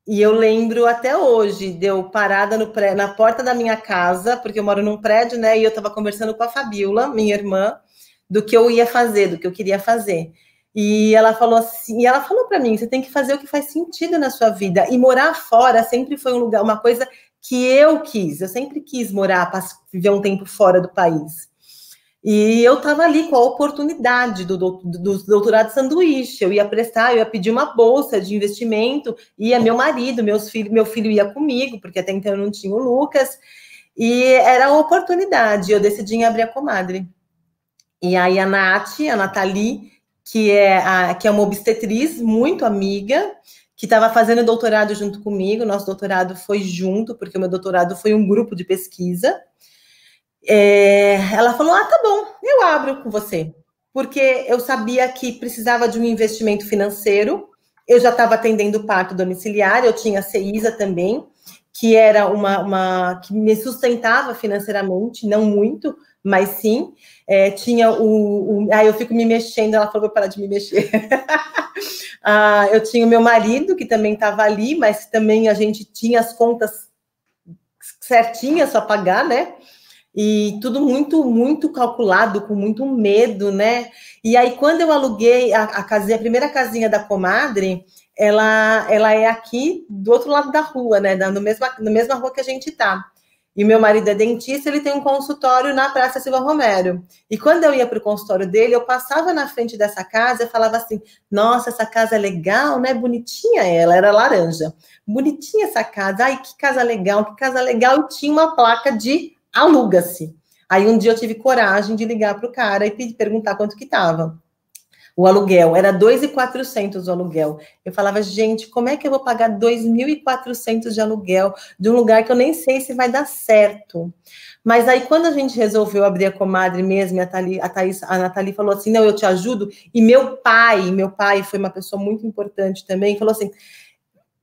Speaker 1: E eu lembro até hoje de eu parada na porta da minha casa, porque eu moro num prédio, né? E eu estava conversando com a Fabiola, minha irmã, do que eu ia fazer, do que eu queria fazer. E ela falou assim, para mim, você tem que fazer o que faz sentido na sua vida. E morar fora sempre foi uma coisa que eu quis. Eu sempre quis morar, viver um tempo fora do país. E eu estava ali com a oportunidade do doutorado sanduíche. Eu ia pedir uma bolsa de investimento, ia meu marido, meu filho ia comigo, porque até então eu não tinha o Lucas. E era a oportunidade, eu decidi abrir a comadre. E aí a Nathalie, que é uma obstetriz muito amiga, que estava fazendo doutorado junto comigo. Nosso doutorado foi junto, porque o meu doutorado foi um grupo de pesquisa. Ela falou, tá bom, eu abro com você. Porque eu sabia que precisava de um investimento financeiro. Eu já estava atendendo parto domiciliar, eu tinha a CEISA também, que era uma que me sustentava financeiramente, não muito, mas sim. Tinha eu fico me mexendo, ela falou para parar de me mexer. Eu tinha o meu marido, que também estava ali, mas também a gente tinha as contas certinhas para pagar, né? E tudo muito, muito calculado, com muito medo, né? E aí, quando eu aluguei a primeira casinha da comadre, ela é aqui do outro lado da rua, né? Na mesma rua que a gente tá. E meu marido é dentista, ele tem um consultório na Praça Silva Romero. E quando eu ia para o consultório dele, eu passava na frente dessa casa e falava assim, nossa, essa casa é legal, né? Bonitinha ela, era laranja. Bonitinha essa casa, ai, que casa legal, que casa legal. E tinha uma placa de aluga-se. Aí um dia eu tive coragem de ligar para o cara e perguntar quanto que estava. O aluguel, era 2.400 o aluguel. Eu falava, gente, como é que eu vou pagar 2.400 de aluguel de um lugar que eu nem sei se vai dar certo? Mas aí, quando a gente resolveu abrir a comadre mesmo, a Nathalie falou assim, não, eu te ajudo. E meu pai foi uma pessoa muito importante também, falou assim,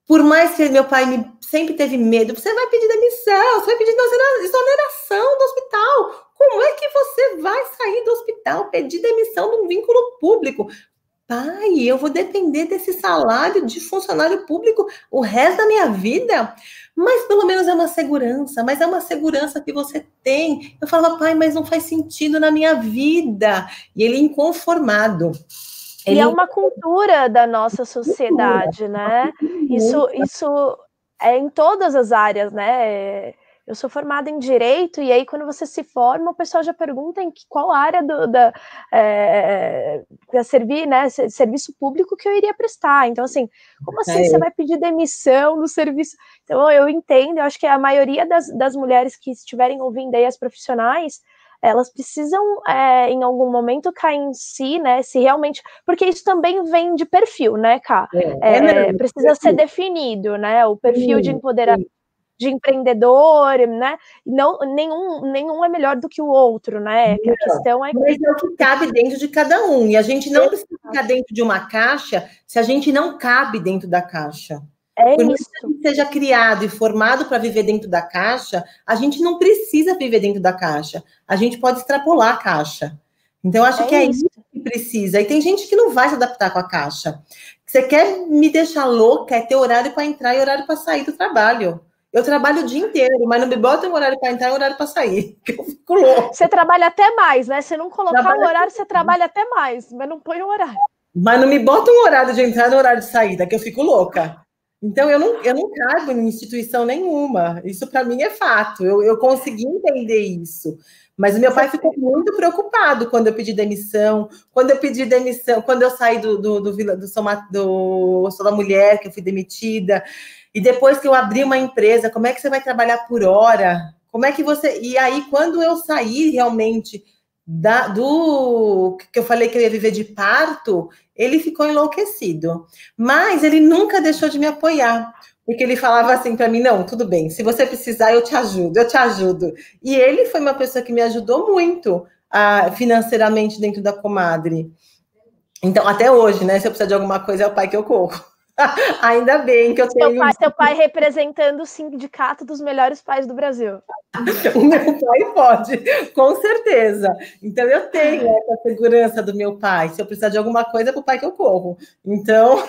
Speaker 1: por mais que meu pai sempre teve medo, você vai pedir demissão, você vai pedir exoneração do hospital. Como é que você vai sair do hospital, pedir demissão de um vínculo público? Pai, eu vou depender desse salário de funcionário público o resto da minha vida? Mas pelo menos é uma segurança, mas é uma segurança que você tem. Eu falava, pai, mas não faz sentido na minha vida. E ele inconformado.
Speaker 2: E é uma cultura da nossa sociedade, né? Isso é em todas as áreas, né? Eu sou formada em Direito, e aí quando você se forma, o pessoal já pergunta em qual área serviço público que eu iria prestar. Então, assim, como assim você vai pedir demissão no serviço? Então, eu entendo, eu acho que a maioria das mulheres que estiverem ouvindo aí, as profissionais, elas precisam, em algum momento, cair em si, né, se realmente... Porque isso também vem de perfil, né, Ká? Precisa ser definido, né, o perfil de empoderamento, de empreendedor, né, nenhum é melhor do que o outro, né,
Speaker 1: não,
Speaker 2: a questão é que...
Speaker 1: Mas é o que cabe dentro de cada um, e a gente não precisa ficar dentro de uma caixa se a gente não cabe dentro da caixa. Por mais que a gente seja criado e formado para viver dentro da caixa, a gente não precisa viver dentro da caixa. A gente pode extrapolar a caixa. Então, acho que é isso que precisa. E tem gente que não vai se adaptar com a caixa. Você quer me deixar louca, é ter horário para entrar e horário para sair do trabalho. Eu trabalho o dia inteiro, mas não me bota um horário para entrar e um horário para sair, que eu fico louca.
Speaker 2: Você trabalha até mais, né? Se não colocar o horário, você trabalha até mais, mas não põe o horário.
Speaker 1: Mas não me bota um horário de entrada e um horário de saída, que eu fico louca. Então, eu não caibo em instituição nenhuma. Isso, para mim, é fato. Eu consegui entender isso. Mas o meu pai ficou muito preocupado quando eu pedi demissão. Quando eu saí do Sou da Mulher, que eu fui demitida. E depois que eu abri uma empresa, como é que você vai trabalhar por hora? Como é que você... E aí, quando eu saí realmente do que eu falei que eu ia viver de parto, ele ficou enlouquecido. Mas ele nunca deixou de me apoiar, porque ele falava assim para mim, não, tudo bem, se você precisar, eu te ajudo. E ele foi uma pessoa que me ajudou muito financeiramente dentro da comadre. Então, até hoje, né, se eu precisar de alguma coisa, é o pai que eu corro. Ainda bem que eu tenho...
Speaker 2: Seu pai representando o sindicato dos melhores pais do Brasil.
Speaker 1: O meu pai pode, com certeza. Então, eu tenho essa segurança do meu pai. Se eu precisar de alguma coisa, é para o pai que eu corro. Então...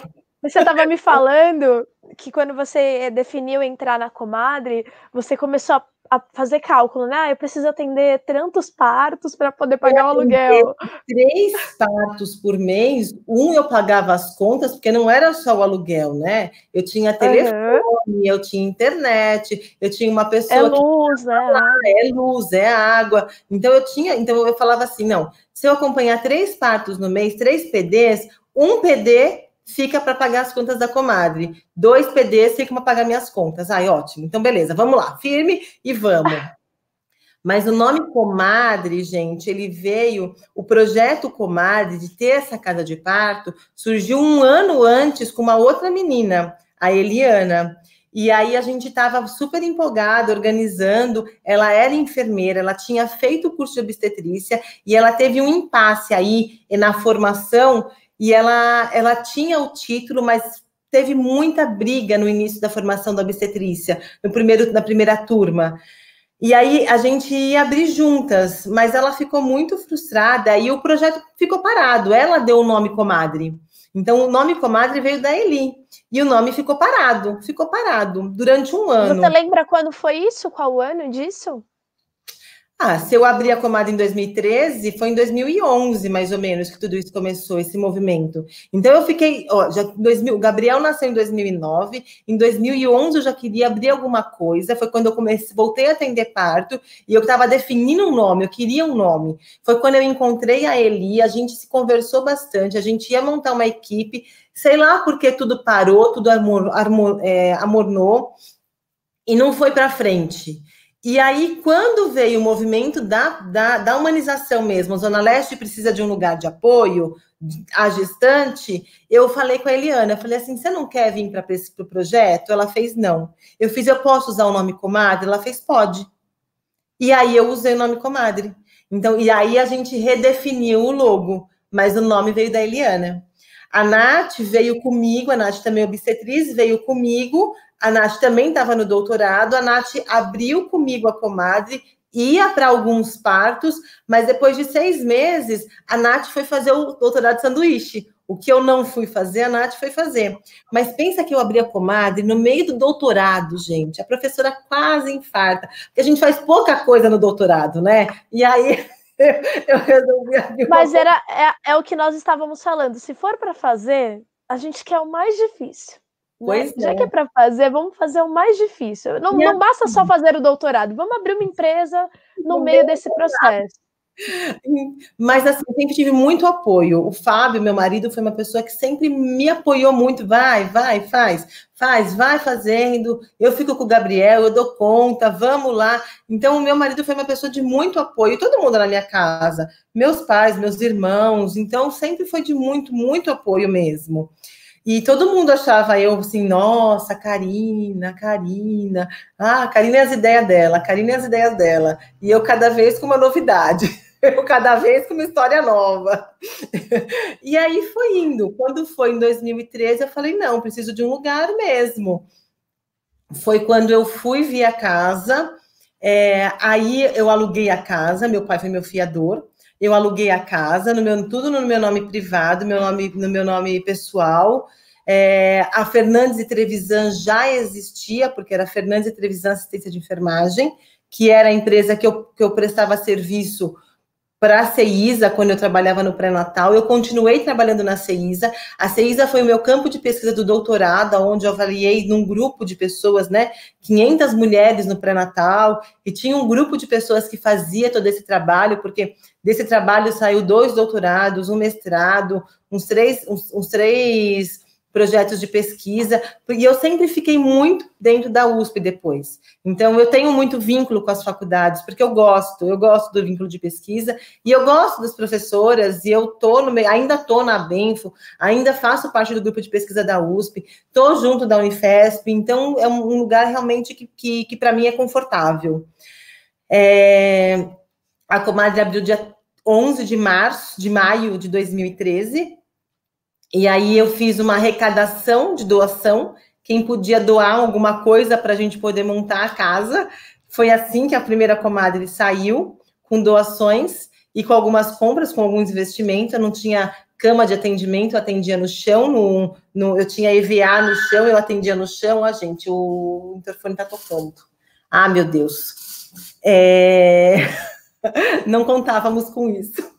Speaker 2: Você estava me falando que quando você definiu entrar na comadre, você começou a fazer cálculo, né? Eu preciso atender tantos partos para poder pagar o aluguel.
Speaker 1: 3 partos por mês, eu pagava as contas, porque não era só o aluguel, né? Eu tinha telefone, eu tinha internet, eu tinha uma pessoa...
Speaker 2: É luz, né?
Speaker 1: É luz, é água. Então, eu falava assim, não, se eu acompanhar 3 partos no mês, 3 PDs, um PD... fica para pagar as contas da comadre. 2 PDs ficam para pagar minhas contas. Ai, ótimo. Então, beleza, vamos lá. Firme e vamos. Mas o nome Comadre, gente, ele veio... O projeto Comadre, de ter essa casa de parto, surgiu um ano antes com uma outra menina, a Eliana. E aí a gente estava super empolgada, organizando. Ela era enfermeira, ela tinha feito o curso de obstetrícia e ela teve um impasse aí na formação e ela tinha o título, mas teve muita briga no início da formação da obstetrícia, na primeira turma. E aí a gente ia abrir juntas, mas ela ficou muito frustrada e o projeto ficou parado. Ela deu o nome Comadre. Então o nome Comadre veio da Eli. E o nome ficou parado durante um ano.
Speaker 2: Você lembra quando foi isso? Qual o ano disso?
Speaker 1: Se eu abri a Comadre em 2013, foi em 2011, mais ou menos, que tudo isso começou, esse movimento. Então, eu fiquei... o Gabriel nasceu em 2009, em 2011 eu já queria abrir alguma coisa, foi quando eu voltei a atender parto, e eu estava definindo um nome, eu queria um nome. Foi quando eu encontrei a Eli, a gente se conversou bastante, a gente ia montar uma equipe, sei lá porque tudo parou, tudo amornou, e não foi para frente. E aí, quando veio o movimento da humanização mesmo, a Zona Leste precisa de um lugar de apoio, a gestante, eu falei com a Eliana, eu falei assim, você não quer vir para o projeto? Ela fez, não. Eu posso usar o nome Comadre? Ela fez, pode. E aí, eu usei o nome Comadre. Então, e aí, a gente redefiniu o logo, mas o nome veio da Eliana. A Nath veio comigo, a Nath também é obstetriz, veio comigo, a Nath também estava no doutorado, a Nath abriu comigo a Comadre, ia para alguns partos, mas depois de 6 meses, a Nath foi fazer o doutorado de sanduíche. O que eu não fui fazer, a Nath foi fazer. Mas pensa que eu abri a Comadre no meio do doutorado, gente. A professora quase infarta, porque a gente faz pouca coisa no doutorado, né? E aí... eu resolvi abrir.
Speaker 2: Mas é o que nós estávamos falando. Se for para fazer, a gente quer o mais difícil. Né? Já que é para fazer, vamos fazer o mais difícil. Não basta só fazer o doutorado, vamos abrir uma empresa no meio desse processo.
Speaker 1: Mas assim, sempre tive muito apoio. O Fábio, meu marido, foi uma pessoa que sempre me apoiou muito. Vai, vai fazendo. Eu fico com o Gabriel, eu dou conta, vamos lá. Então, o meu marido foi uma pessoa de muito apoio. Todo mundo na minha casa, meus pais, meus irmãos. Então, sempre foi de muito, muito apoio mesmo. E todo mundo achava eu assim, nossa, Karina. Karina é as ideias dela. E eu cada vez com uma novidade. Eu cada vez com uma história nova. E aí foi indo. Quando foi em 2013, eu falei, não, preciso de um lugar mesmo. Foi quando eu fui ver a casa, aí eu aluguei a casa, meu pai foi meu fiador, eu aluguei a casa, tudo no meu nome privado, no meu nome pessoal. A Fernandes e Trevisan já existia, porque era Fernandes e Trevisan Assistência de Enfermagem, que era a empresa que eu prestava serviço para a CEISA, quando eu trabalhava no pré-natal. Eu continuei trabalhando na CEISA. A CEISA foi o meu campo de pesquisa do doutorado, onde eu avaliei num grupo de pessoas, né, 500 mulheres no pré-natal, e tinha um grupo de pessoas que fazia todo esse trabalho, porque desse trabalho saiu 2 doutorados, um mestrado, uns três projetos de pesquisa, porque eu sempre fiquei muito dentro da USP depois. Então, eu tenho muito vínculo com as faculdades, porque eu gosto do vínculo de pesquisa, e eu gosto das professoras, e eu ainda estou na Benfo, ainda faço parte do grupo de pesquisa da USP, estou junto da Unifesp, então é um lugar realmente que para mim é confortável. A Comadre abriu dia 11 de maio de 2013, e aí eu fiz uma arrecadação de doação, quem podia doar alguma coisa para a gente poder montar a casa. Foi assim que a primeira Comadre saiu, com doações e com algumas compras, com alguns investimentos. Eu não tinha cama de atendimento, eu atendia no chão, eu tinha EVA no chão, eu atendia no chão. Gente, o interfone está tocando. Meu Deus. Não contávamos com isso.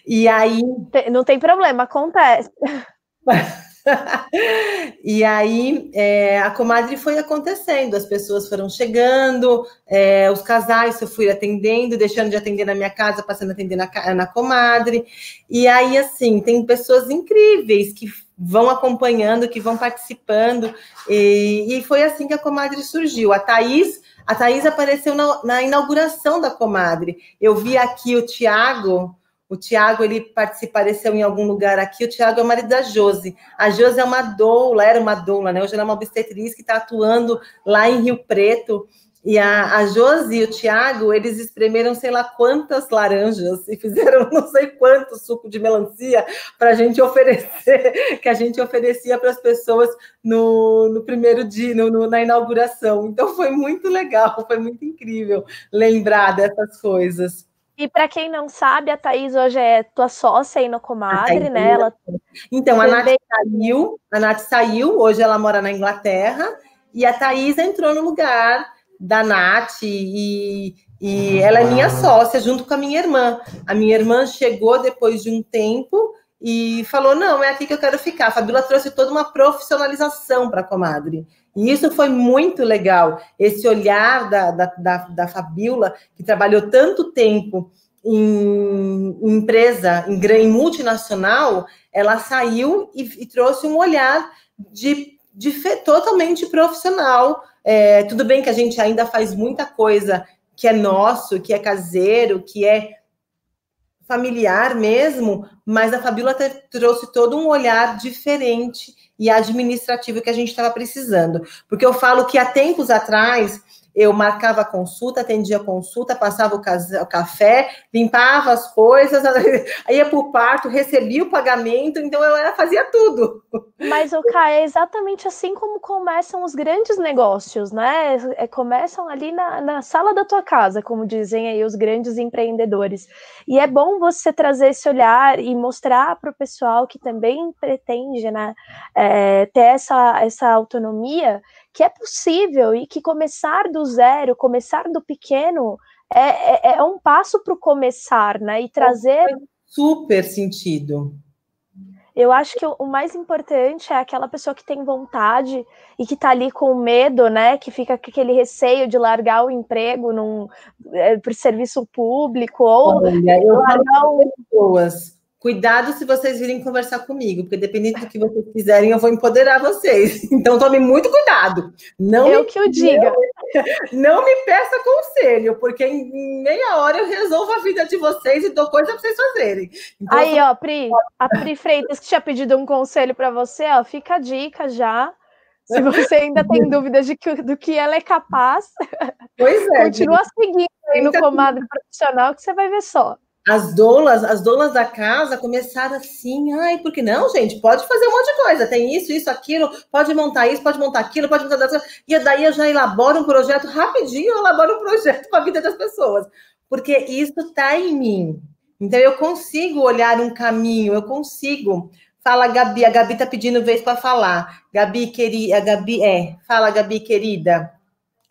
Speaker 1: E aí...
Speaker 2: Não tem problema, acontece.
Speaker 1: E aí, a Comadre foi acontecendo, as pessoas foram chegando, os casais eu fui atendendo, deixando de atender na minha casa, passando a atender na Comadre. E aí, assim, tem pessoas incríveis que vão acompanhando, que vão participando, e foi assim que a Comadre surgiu. A Thaís apareceu na inauguração da Comadre. Eu vi aqui o Tiago, ele apareceu em algum lugar aqui. O Tiago é o marido da Josi. A Josi é uma doula, era uma doula, né? Hoje ela é uma obstetriz que está atuando lá em Rio Preto. E a Josi e o Tiago, eles espremeram sei lá quantas laranjas e fizeram não sei quanto suco de melancia para a gente oferecer, que a gente oferecia para as pessoas no primeiro dia, na inauguração. Então foi muito legal, foi muito incrível lembrar dessas coisas.
Speaker 2: E para quem não sabe, a Thaís hoje é tua sócia aí no Comadre, né? Ela
Speaker 1: então, também... a Nath saiu, hoje ela mora na Inglaterra, e a Thaís entrou no lugar da Nath, e ela é minha sócia, junto com a minha irmã. A minha irmã chegou depois de um tempo e falou, não, é aqui que eu quero ficar. A Fabíola trouxe toda uma profissionalização para a Comadre. E isso foi muito legal, esse olhar da Fabíola, que trabalhou tanto tempo em empresa, em multinacional, ela saiu e trouxe um olhar totalmente profissional. Tudo bem que a gente ainda faz muita coisa que é nosso, que é caseiro, que é familiar mesmo, mas a Fabíola trouxe todo um olhar diferente e administrativo que a gente estava precisando. Porque eu falo que há tempos atrás eu marcava a consulta, atendia a consulta, passava o café, limpava as coisas, ia para o parto, recebia o pagamento, então eu fazia tudo.
Speaker 2: Mas, Cá, é exatamente assim como começam os grandes negócios, né? Começam ali na sala da tua casa, como dizem aí os grandes empreendedores. E é bom você trazer esse olhar e mostrar para o pessoal que também pretende, né, ter essa autonomia, que é possível e que começar do zero, começar do pequeno, é um passo para o começar, né? E trazer...
Speaker 1: Faz super sentido.
Speaker 2: Eu acho que o mais importante é aquela pessoa que tem vontade e que está ali com medo, né? Que fica com aquele receio de largar o emprego por serviço público ou
Speaker 1: largar pessoas. Cuidado se vocês virem conversar comigo, porque dependendo do que vocês fizerem, eu vou empoderar vocês. Então tome muito cuidado. Não me peça conselho, porque em meia hora eu resolvo a vida de vocês e dou coisa para vocês fazerem.
Speaker 2: Então, aí, ó, Pri, a Pri Freitas que tinha pedido um conselho para você, ó, fica a dica já. Se você ainda tem dúvidas do que ela é capaz, continua seguindo aí no Comadre Profissional que você vai ver só.
Speaker 1: As doulas da casa começaram assim, por que não, gente? Pode fazer um monte de coisa, tem isso, aquilo, pode montar isso, pode montar aquilo, pode montar aquilo. E daí eu já elaboro um projeto rapidinho, eu elaboro um projeto para a vida das pessoas, porque isso está em mim. Então eu consigo olhar um caminho, eu consigo. Fala, Gabi, a Gabi tá pedindo vez para falar. Gabi, querida, fala, Gabi, querida.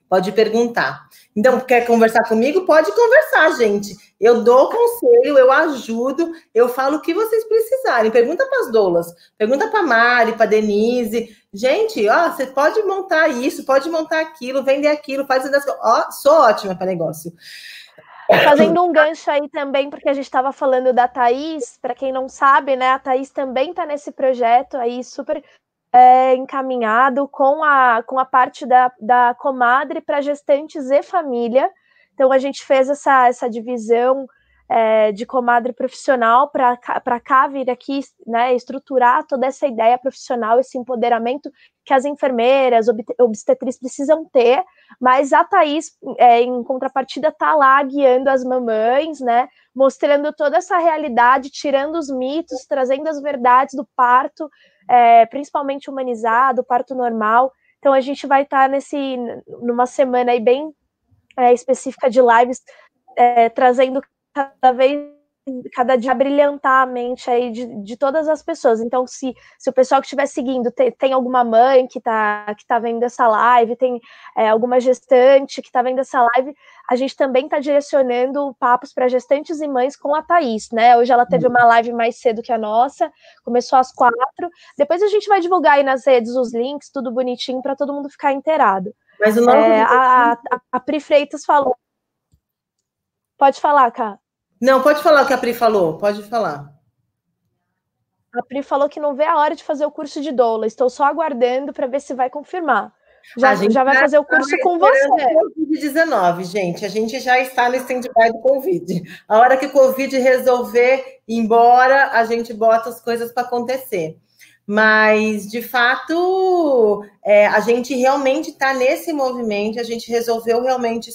Speaker 1: Pode perguntar. Então, quer conversar comigo? Pode conversar, gente. Eu dou conselho, eu ajudo, eu falo o que vocês precisarem. Pergunta para as doulas, pergunta para a Mari, para a Denise. Gente, você pode montar isso, pode montar aquilo, vender aquilo, faz isso. Sou ótima para negócio.
Speaker 2: Fazendo um gancho aí também, porque a gente estava falando da Thaís, para quem não sabe, né, a Thaís também está nesse projeto aí super encaminhado com a parte da Comadre para gestantes e família. Então a gente fez essa divisão de Comadre profissional para cá vir aqui, né, estruturar toda essa ideia profissional, esse empoderamento que as enfermeiras, obstetrizes precisam ter, mas a Thaís, em contrapartida, está lá guiando as mamães, né, mostrando toda essa realidade, tirando os mitos, trazendo as verdades do parto, principalmente humanizado, parto normal. Então a gente vai estar numa semana aí bem específica de lives, trazendo cada dia brilhantar a mente aí de todas as pessoas. Então, se o pessoal que estiver seguindo tem alguma mãe que tá vendo essa live, tem alguma gestante que está vendo essa live, a gente também está direcionando papos para gestantes e mães com a Thaís, né? Hoje ela teve uma live mais cedo que a nossa, começou às 4. Depois a gente vai divulgar aí nas redes os links, tudo bonitinho, para todo mundo ficar inteirado. Mas o nome a Pri Freitas falou. Pode falar, Cá.
Speaker 1: Não, pode falar o que a Pri falou, pode falar.
Speaker 2: A Pri falou que não vê a hora de fazer o curso de doula. Estou só aguardando para ver se vai confirmar. Já vai fazer o curso com você.
Speaker 1: Covid-19, gente. A gente já está no stand-by do Covid. A hora que o Covid resolver ir embora, a gente bota as coisas para acontecer. Mas, de fato, a gente realmente está nesse movimento, a gente resolveu realmente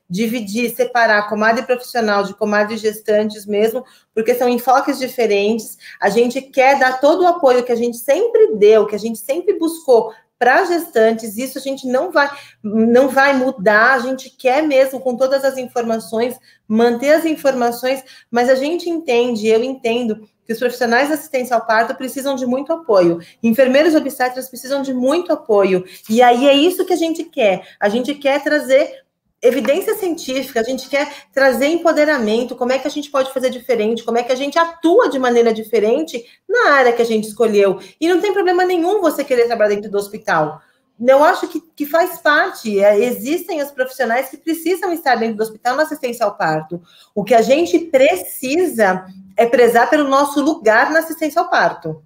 Speaker 1: dividir, separar comadre profissional de comadre gestantes mesmo, porque são enfoques diferentes. A gente quer dar todo o apoio que a gente sempre deu, que a gente sempre buscou para gestantes, isso a gente não vai mudar, a gente quer mesmo, com todas as informações, manter as informações, mas a gente entende, eu entendo, que os profissionais de assistência ao parto precisam de muito apoio, enfermeiros obstetras precisam de muito apoio, e aí é isso que a gente quer trazer evidência científica, a gente quer trazer empoderamento, como é que a gente pode fazer diferente, como é que a gente atua de maneira diferente na área que a gente escolheu. E não tem problema nenhum você querer trabalhar dentro do hospital. Eu acho que faz parte, existem os profissionais que precisam estar dentro do hospital na assistência ao parto. O que a gente precisa é prezar pelo nosso lugar na assistência ao parto.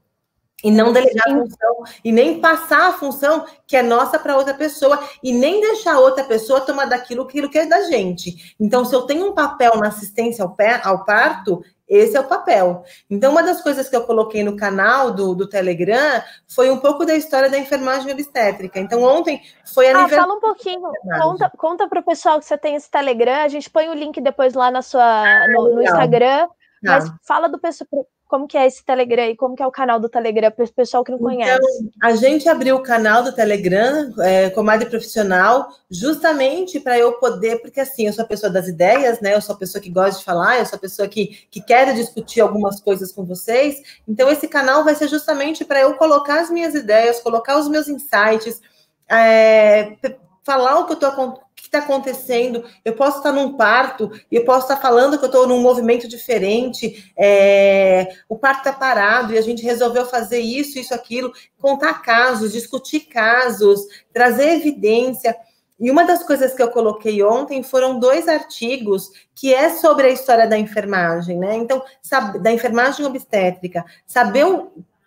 Speaker 1: E não delegar a função, e nem passar a função que é nossa para outra pessoa, e nem deixar a outra pessoa tomar daquilo que é da gente. Então, se eu tenho um papel na assistência ao parto, esse é o papel. Então, uma das coisas que eu coloquei no canal do Telegram foi um pouco da história da enfermagem obstétrica. Então, ontem foi aniversário.
Speaker 2: Fala um pouquinho, conta para o pessoal que você tem esse Telegram, a gente põe o link depois lá no Instagram, mas fala do pessoal... Como que é esse Telegram e como que é o canal do Telegram para o pessoal que não conhece?
Speaker 1: Então, a gente abriu o canal do Telegram, Comadre Profissional, justamente para eu poder, porque assim, eu sou a pessoa das ideias, né? Eu sou a pessoa que gosta de falar, eu sou a pessoa que quer discutir algumas coisas com vocês. Então, esse canal vai ser justamente para eu colocar as minhas ideias, colocar os meus insights, falar o que está acontecendo. Eu posso estar num parto e eu posso estar falando que eu estou num movimento diferente, o parto está parado e a gente resolveu fazer isso, aquilo, contar casos, discutir casos, trazer evidência. E uma das coisas que eu coloquei ontem foram 2 artigos que é sobre a história da enfermagem, né? Então, da enfermagem obstétrica, saber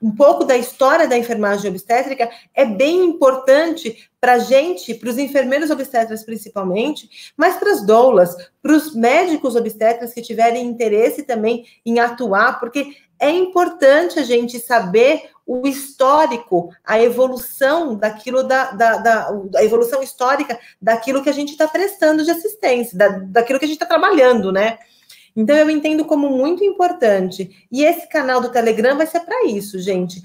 Speaker 1: um pouco da história da enfermagem obstétrica é bem importante para a gente, para os enfermeiros obstetras principalmente, mas para as doulas, para os médicos obstetras que tiverem interesse também em atuar, porque é importante a gente saber o histórico, a evolução daquilo, a evolução histórica daquilo que a gente está prestando de assistência, daquilo que a gente está trabalhando, né? Então, eu entendo como muito importante. E esse canal do Telegram vai ser para isso, gente.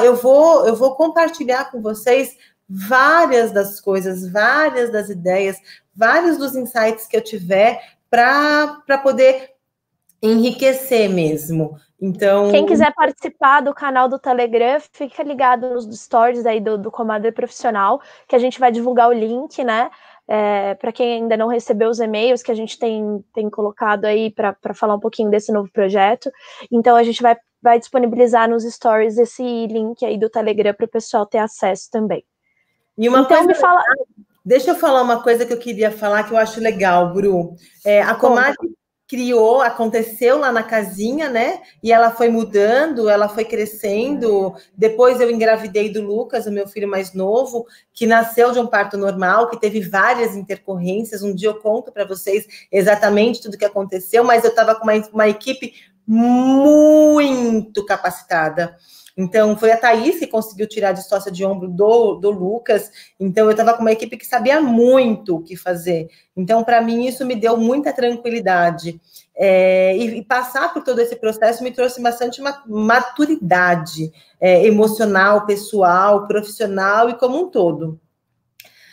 Speaker 1: Eu vou compartilhar com vocês várias das coisas, várias das ideias, vários dos insights que eu tiver para poder enriquecer mesmo. Então,
Speaker 2: quem quiser participar do canal do Telegram, fica ligado nos stories aí do Comadre Profissional, que a gente vai divulgar o link, né? Para quem ainda não recebeu os e-mails que a gente tem colocado aí para falar um pouquinho desse novo projeto. Então, a gente vai disponibilizar nos stories esse link aí do Telegram para o pessoal ter acesso também.
Speaker 1: E deixa eu falar uma coisa que eu queria falar que eu acho legal, Bru. A comadre aconteceu lá na casinha, né? E ela foi mudando, ela foi crescendo. Depois eu engravidei do Lucas, o meu filho mais novo, que nasceu de um parto normal, que teve várias intercorrências. Um dia eu conto para vocês exatamente tudo o que aconteceu, mas eu estava com uma equipe muito capacitada. Então, foi a Thaís que conseguiu tirar a distócia de ombro do Lucas. Então, eu estava com uma equipe que sabia muito o que fazer. Então, para mim, isso me deu muita tranquilidade. E passar por todo esse processo me trouxe bastante maturidade emocional, pessoal, profissional e como um todo.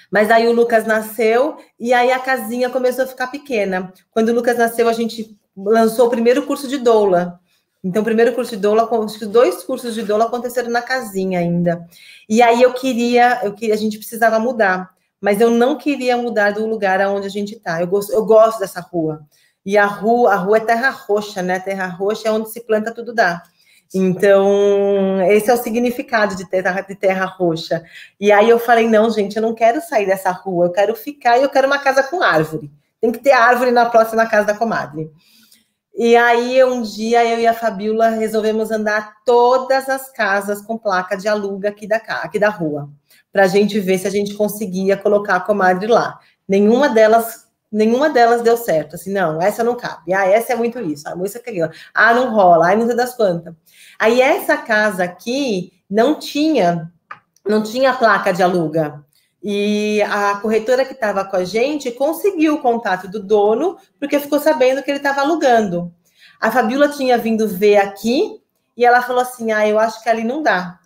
Speaker 1: Mas aí o Lucas nasceu e aí a casinha começou a ficar pequena. Quando o Lucas nasceu, a gente lançou o primeiro curso de doula. Então, o primeiro curso de doula, os 2 cursos de doula aconteceram na casinha ainda. E aí a gente precisava mudar, mas eu não queria mudar do lugar aonde a gente está. Eu gosto dessa rua. E a rua é terra roxa, né? Terra roxa é onde se planta tudo dá. Então, esse é o significado de terra roxa. E aí eu falei, não, gente, eu não quero sair dessa rua, eu quero ficar e eu quero uma casa com árvore. Tem que ter árvore na próxima casa da comadre. E aí, um dia, eu e a Fabíola resolvemos andar todas as casas com placa de aluga aqui da rua, para a gente ver se a gente conseguia colocar a comadre lá. Nenhuma delas deu certo. Assim, não, essa não cabe. Ah, essa é muito isso. Ah, isso é aquilo. Ah, não rola. Ah, não sei das quantas. Aí, essa casa aqui não tinha placa de aluga. E a corretora que estava com a gente conseguiu o contato do dono, porque ficou sabendo que ele estava alugando. A Fabíola tinha vindo ver aqui e ela falou assim: ah, eu acho que ali não dá.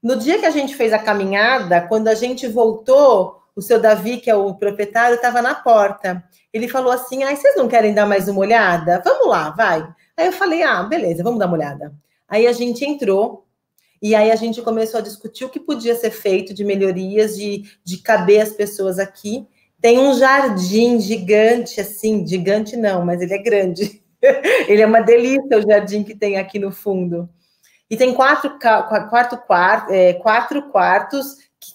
Speaker 1: No dia que a gente fez a caminhada, quando a gente voltou, o seu Davi, que é o proprietário, estava na porta. Ele falou assim: ah, vocês não querem dar mais uma olhada? Vamos lá, vai. Aí eu falei: ah, beleza, vamos dar uma olhada. Aí a gente entrou. E aí a gente começou a discutir o que podia ser feito de melhorias, de caber as pessoas aqui. Tem um jardim gigante, assim, gigante não, mas ele é grande. Ele é uma delícia, o jardim que tem aqui no fundo. E tem quatro quartos que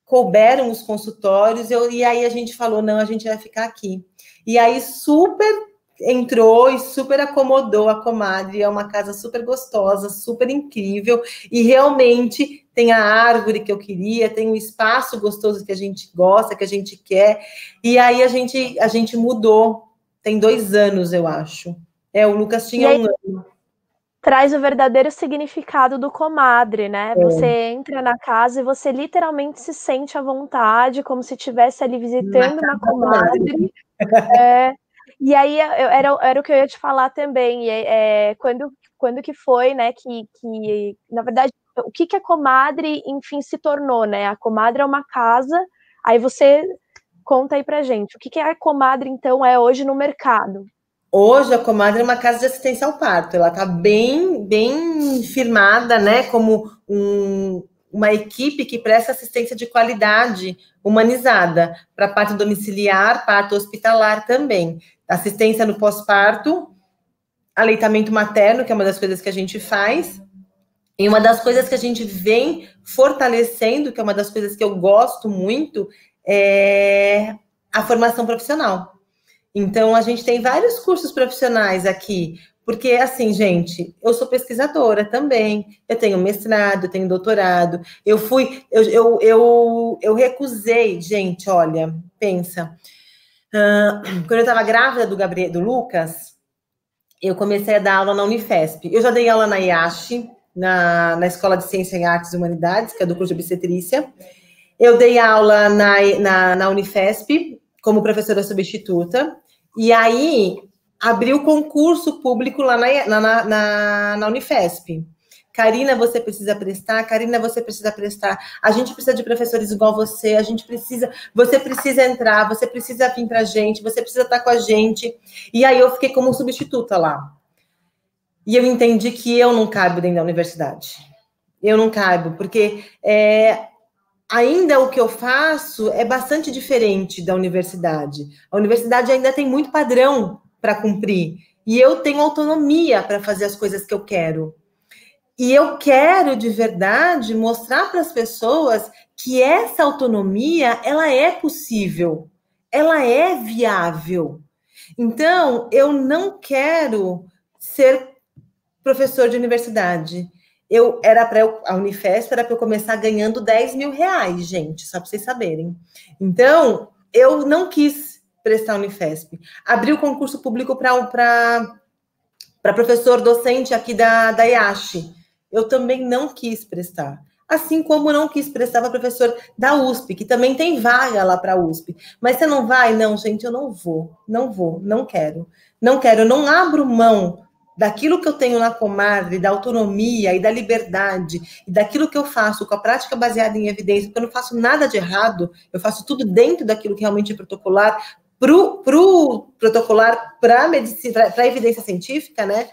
Speaker 1: couberam os consultórios, e aí a gente falou, não, a gente vai ficar aqui. E aí super entrou e super acomodou a comadre, é uma casa super gostosa, super incrível, e realmente tem a árvore que eu queria, tem um espaço gostoso que a gente gosta, que a gente quer, e aí a gente mudou, tem 2 anos, eu acho. O Lucas tinha um ano.
Speaker 2: Traz o verdadeiro significado do comadre, né? Você entra na casa e você literalmente se sente à vontade, como se estivesse ali visitando uma comadre. E aí era o que eu ia te falar também. Quando que foi, né? Que na verdade, o que a comadre, enfim, se tornou, né? A comadre é uma casa. Aí você conta aí pra gente. O que a comadre, então, é hoje no mercado?
Speaker 1: Hoje, a comadre é uma casa de assistência ao parto. Ela está bem, bem firmada, né? Como uma equipe que presta assistência de qualidade humanizada para parto domiciliar, parto hospitalar também. Assistência no pós-parto, aleitamento materno, que é uma das coisas que a gente faz. E uma das coisas que a gente vem fortalecendo, que é uma das coisas que eu gosto muito, é a formação profissional. Então, a gente tem vários cursos profissionais aqui, porque, assim, gente, eu sou pesquisadora também, eu tenho mestrado, eu tenho doutorado, eu recusei, gente, olha, pensa, quando eu estava grávida do Lucas, eu comecei a dar aula na Unifesp. Eu já dei aula na IASH, na Escola de Ciência em Artes e Humanidades, que é do curso de obstetrícia. Eu dei aula na Unifesp, como professora substituta, e aí abriu concurso público lá na Unifesp. Karina, você precisa prestar. Karina, você precisa prestar. A gente precisa de professores igual você. Você precisa entrar. Você precisa vir para a gente. Você precisa estar com a gente. E aí eu fiquei como substituta lá. E eu entendi que eu não caibo dentro da universidade. Eu não caibo, porque ainda o que eu faço é bastante diferente da universidade. A universidade ainda tem muito padrão para cumprir. E eu tenho autonomia para fazer as coisas que eu quero. E eu quero, de verdade, mostrar para as pessoas que essa autonomia, ela é possível. Ela é viável. Então, eu não quero ser professor de universidade. A Unifesp era para eu começar ganhando 10 mil reais, gente, só para vocês saberem. Então, eu não quis prestar a Unifesp. Abri o concurso público para professor docente aqui da IASH. Eu também não quis prestar. Assim como não quis prestar para professor da USP, que também tem vaga lá para a USP. Mas você não vai? Não, gente, eu não vou, não quero. Não quero, eu não abro mão daquilo que eu tenho na comadre, da autonomia e da liberdade, e daquilo que eu faço com a prática baseada em evidência, porque eu não faço nada de errado, eu faço tudo dentro daquilo que realmente é protocolar, protocolar para medicina, para evidência científica, né?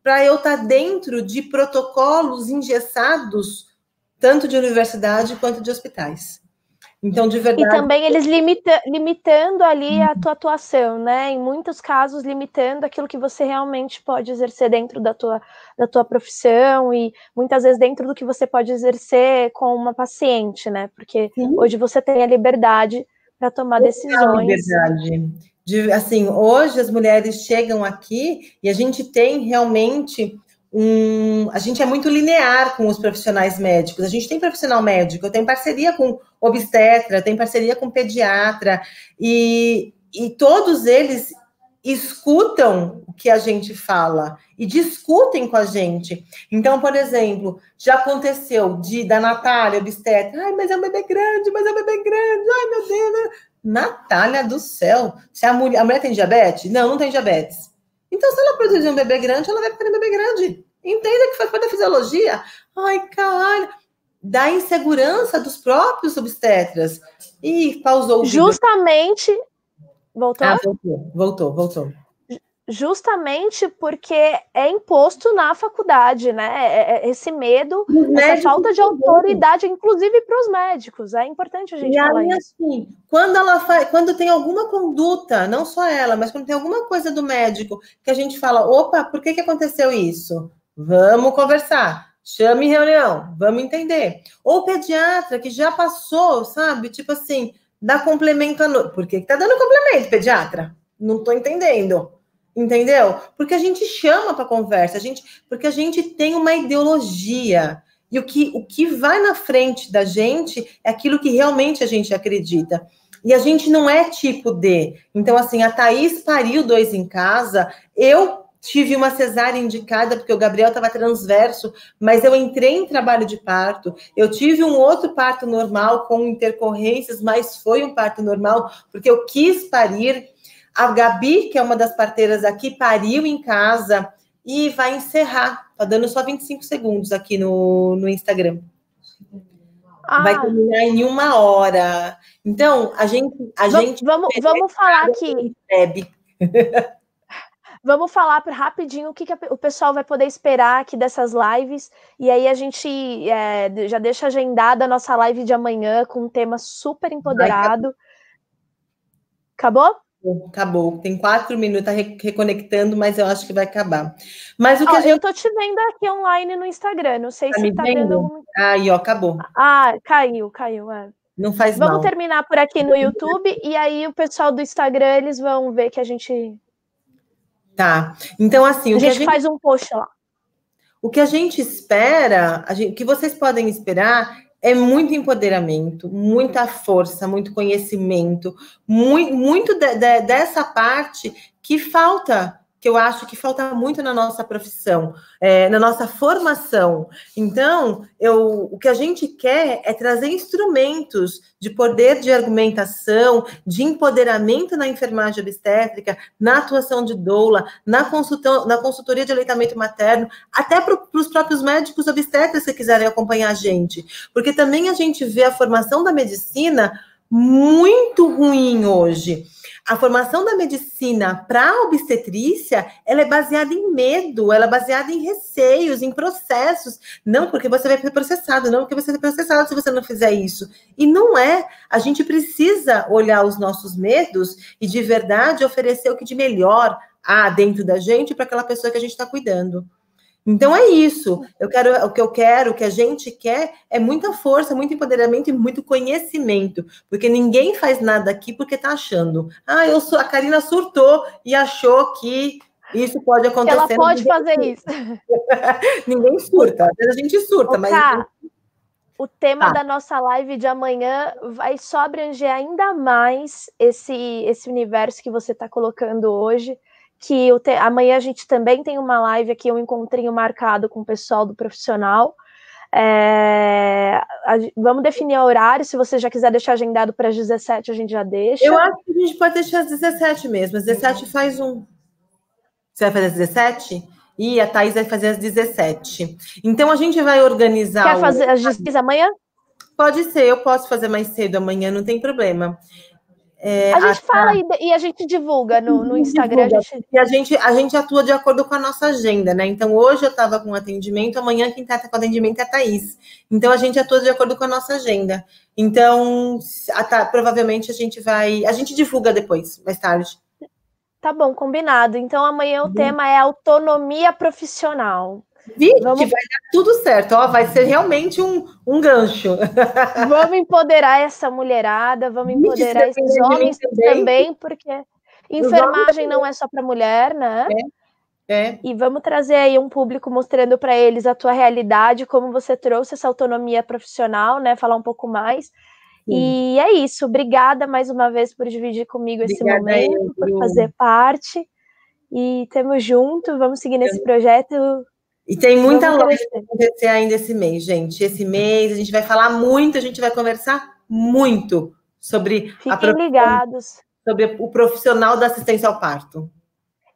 Speaker 1: Para eu estar dentro de protocolos engessados, tanto de universidade quanto de hospitais. Então, de verdade...
Speaker 2: E também eles limitando ali a tua atuação, né? Em muitos casos, limitando aquilo que você realmente pode exercer dentro da tua profissão e muitas vezes dentro do que você pode exercer com uma paciente, né? Porque hoje você tem a liberdade para tomar decisões.
Speaker 1: Liberdade Assim, hoje as mulheres chegam aqui e a gente tem realmente a gente é muito linear com os profissionais médicos. A gente tem profissional médico, eu tenho parceria com obstetra, tem parceria com pediatra, e todos eles escutam o que a gente fala e discutem com a gente. Então, por exemplo, já aconteceu da Natália, obstetra, ai, mas é um bebê grande, ai, meu Deus, Natália do céu, se a mulher tem diabetes? Não, não tem diabetes. Então, se ela produzir um bebê grande, ela vai ficar um bebê grande. Entenda que faz parte da fisiologia. Ai, caralho. Da insegurança dos próprios obstetras. Ih, pausou o vídeo.
Speaker 2: Justamente... Voltou?
Speaker 1: Ah, voltou.
Speaker 2: Justamente porque é imposto na faculdade, né? Esse medo, essa falta de autoridade, inclusive para os médicos. É importante a gente falar isso.
Speaker 1: Assim, quando tem alguma conduta, não só ela, mas quando tem alguma coisa do médico que a gente fala, opa, por que aconteceu isso? Vamos conversar. Chame reunião, vamos entender. Ou pediatra que já passou, sabe? Tipo assim, dá complemento à noite. Por que tá dando complemento, pediatra? Não tô entendendo. Entendeu? Porque a gente chama para conversa, porque a gente tem uma ideologia. E o que vai na frente da gente é aquilo que realmente a gente acredita. E a gente não é tipo D. Então, assim, a Thaís pariu 2 em casa, eu tive uma cesárea indicada, porque o Gabriel estava transverso, mas eu entrei em trabalho de parto. Eu tive um outro parto normal com intercorrências, mas foi um parto normal, porque eu quis parir. A Gabi, que é uma das parteiras aqui, pariu em casa e vai encerrar. Tá dando só 25 segundos aqui no Instagram. Vai terminar em 1 hora. Então, a gente
Speaker 2: vamos falar aqui. Vamos falar rapidinho o que o pessoal vai poder esperar aqui dessas lives. E aí a gente já deixa agendada a nossa live de amanhã com um tema super empoderado. Acabou?
Speaker 1: Acabou. Tem 4 minutos, tá reconectando, mas eu acho que vai acabar. Mas o que
Speaker 2: eu tô te vendo aqui online no Instagram, não sei se tá vendo alguma...
Speaker 1: Aí, ó, acabou.
Speaker 2: Caiu.
Speaker 1: Não faz mal.
Speaker 2: Vamos terminar por aqui no YouTube, e aí o pessoal do Instagram, eles vão ver que a gente...
Speaker 1: Tá. Então, assim...
Speaker 2: A gente faz um post lá.
Speaker 1: O que a gente espera, o que vocês podem esperar... É muito empoderamento, muita força, muito conhecimento, muito dessa parte que falta, que eu acho que falta muito na nossa profissão, na nossa formação. Então, o que a gente quer é trazer instrumentos de poder de argumentação, de empoderamento na enfermagem obstétrica, na atuação de doula, na consultoria de aleitamento materno, até para os próprios médicos obstetras que quiserem acompanhar a gente. Porque também a gente vê a formação da medicina muito ruim hoje. A formação da medicina para a obstetrícia, ela é baseada em medo, ela é baseada em receios, em processos. Não porque você vai ser processado, não porque você vai ser processado se você não fizer isso. E não é. A gente precisa olhar os nossos medos e, de verdade, oferecer o que de melhor há dentro da gente para aquela pessoa que a gente está cuidando. Então é isso. O que a gente quer é muita força, muito empoderamento e muito conhecimento, porque ninguém faz nada aqui porque tá achando. A Karina surtou e achou que isso pode acontecer.
Speaker 2: Ela pode fazer isso.
Speaker 1: Ninguém surta, às vezes a gente surta, mas
Speaker 2: o tema da nossa live de amanhã vai só abranger ainda mais esse universo que você está colocando hoje. Que amanhã a gente também tem uma live aqui, um encontrinho marcado com o pessoal do profissional. Vamos definir o horário, se você já quiser deixar agendado para as 17, a gente já deixa.
Speaker 1: Eu acho que a gente pode deixar às 17 mesmo, às 17 faz um. Você vai fazer às 17? E a Thaís vai fazer às 17. Então a gente vai organizar...
Speaker 2: Quer fazer às 16 amanhã?
Speaker 1: Pode ser, eu posso fazer mais cedo amanhã, não tem problema.
Speaker 2: A gente fala e a gente divulga no Instagram.
Speaker 1: E a gente atua de acordo com a nossa agenda, né? Então, hoje eu estava com atendimento, amanhã quem está com atendimento é a Thaís. Então, a gente atua de acordo com a nossa agenda. Então, provavelmente a gente divulga depois, mais tarde.
Speaker 2: Tá bom, combinado. Então, amanhã o tema é autonomia profissional.
Speaker 1: Que vai dar tudo certo, vai ser realmente um gancho.
Speaker 2: Vamos empoderar essa mulherada, vamos empoderar esses homens também, porque Enfermagem não é só para mulher, né? E vamos trazer aí um público mostrando para eles a tua realidade, como você trouxe essa autonomia profissional, né? Falar um pouco mais. Sim. E é isso. Obrigada mais uma vez por dividir comigo esse momento, por fazer parte. E tamo junto, vamos seguir nesse projeto.
Speaker 1: E tem muita live para acontecer ainda esse mês, gente. Esse mês a gente vai falar muito, a gente vai conversar muito sobre
Speaker 2: Fiquem ligados.
Speaker 1: Sobre o profissional da assistência ao parto.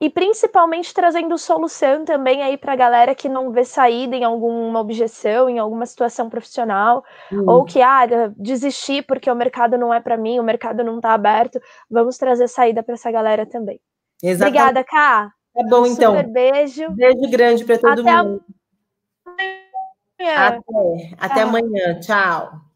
Speaker 2: E principalmente trazendo solução também aí para a galera que não vê saída em alguma objeção, em alguma situação profissional, ou que desistir porque o mercado não é para mim, o mercado não está aberto. Vamos trazer saída para essa galera também. Exatamente. Obrigada, Ká.
Speaker 1: Tá bom, então.
Speaker 2: Super beijo.
Speaker 1: Beijo grande para todo mundo.
Speaker 2: Amanhã.
Speaker 1: Até amanhã. Tchau.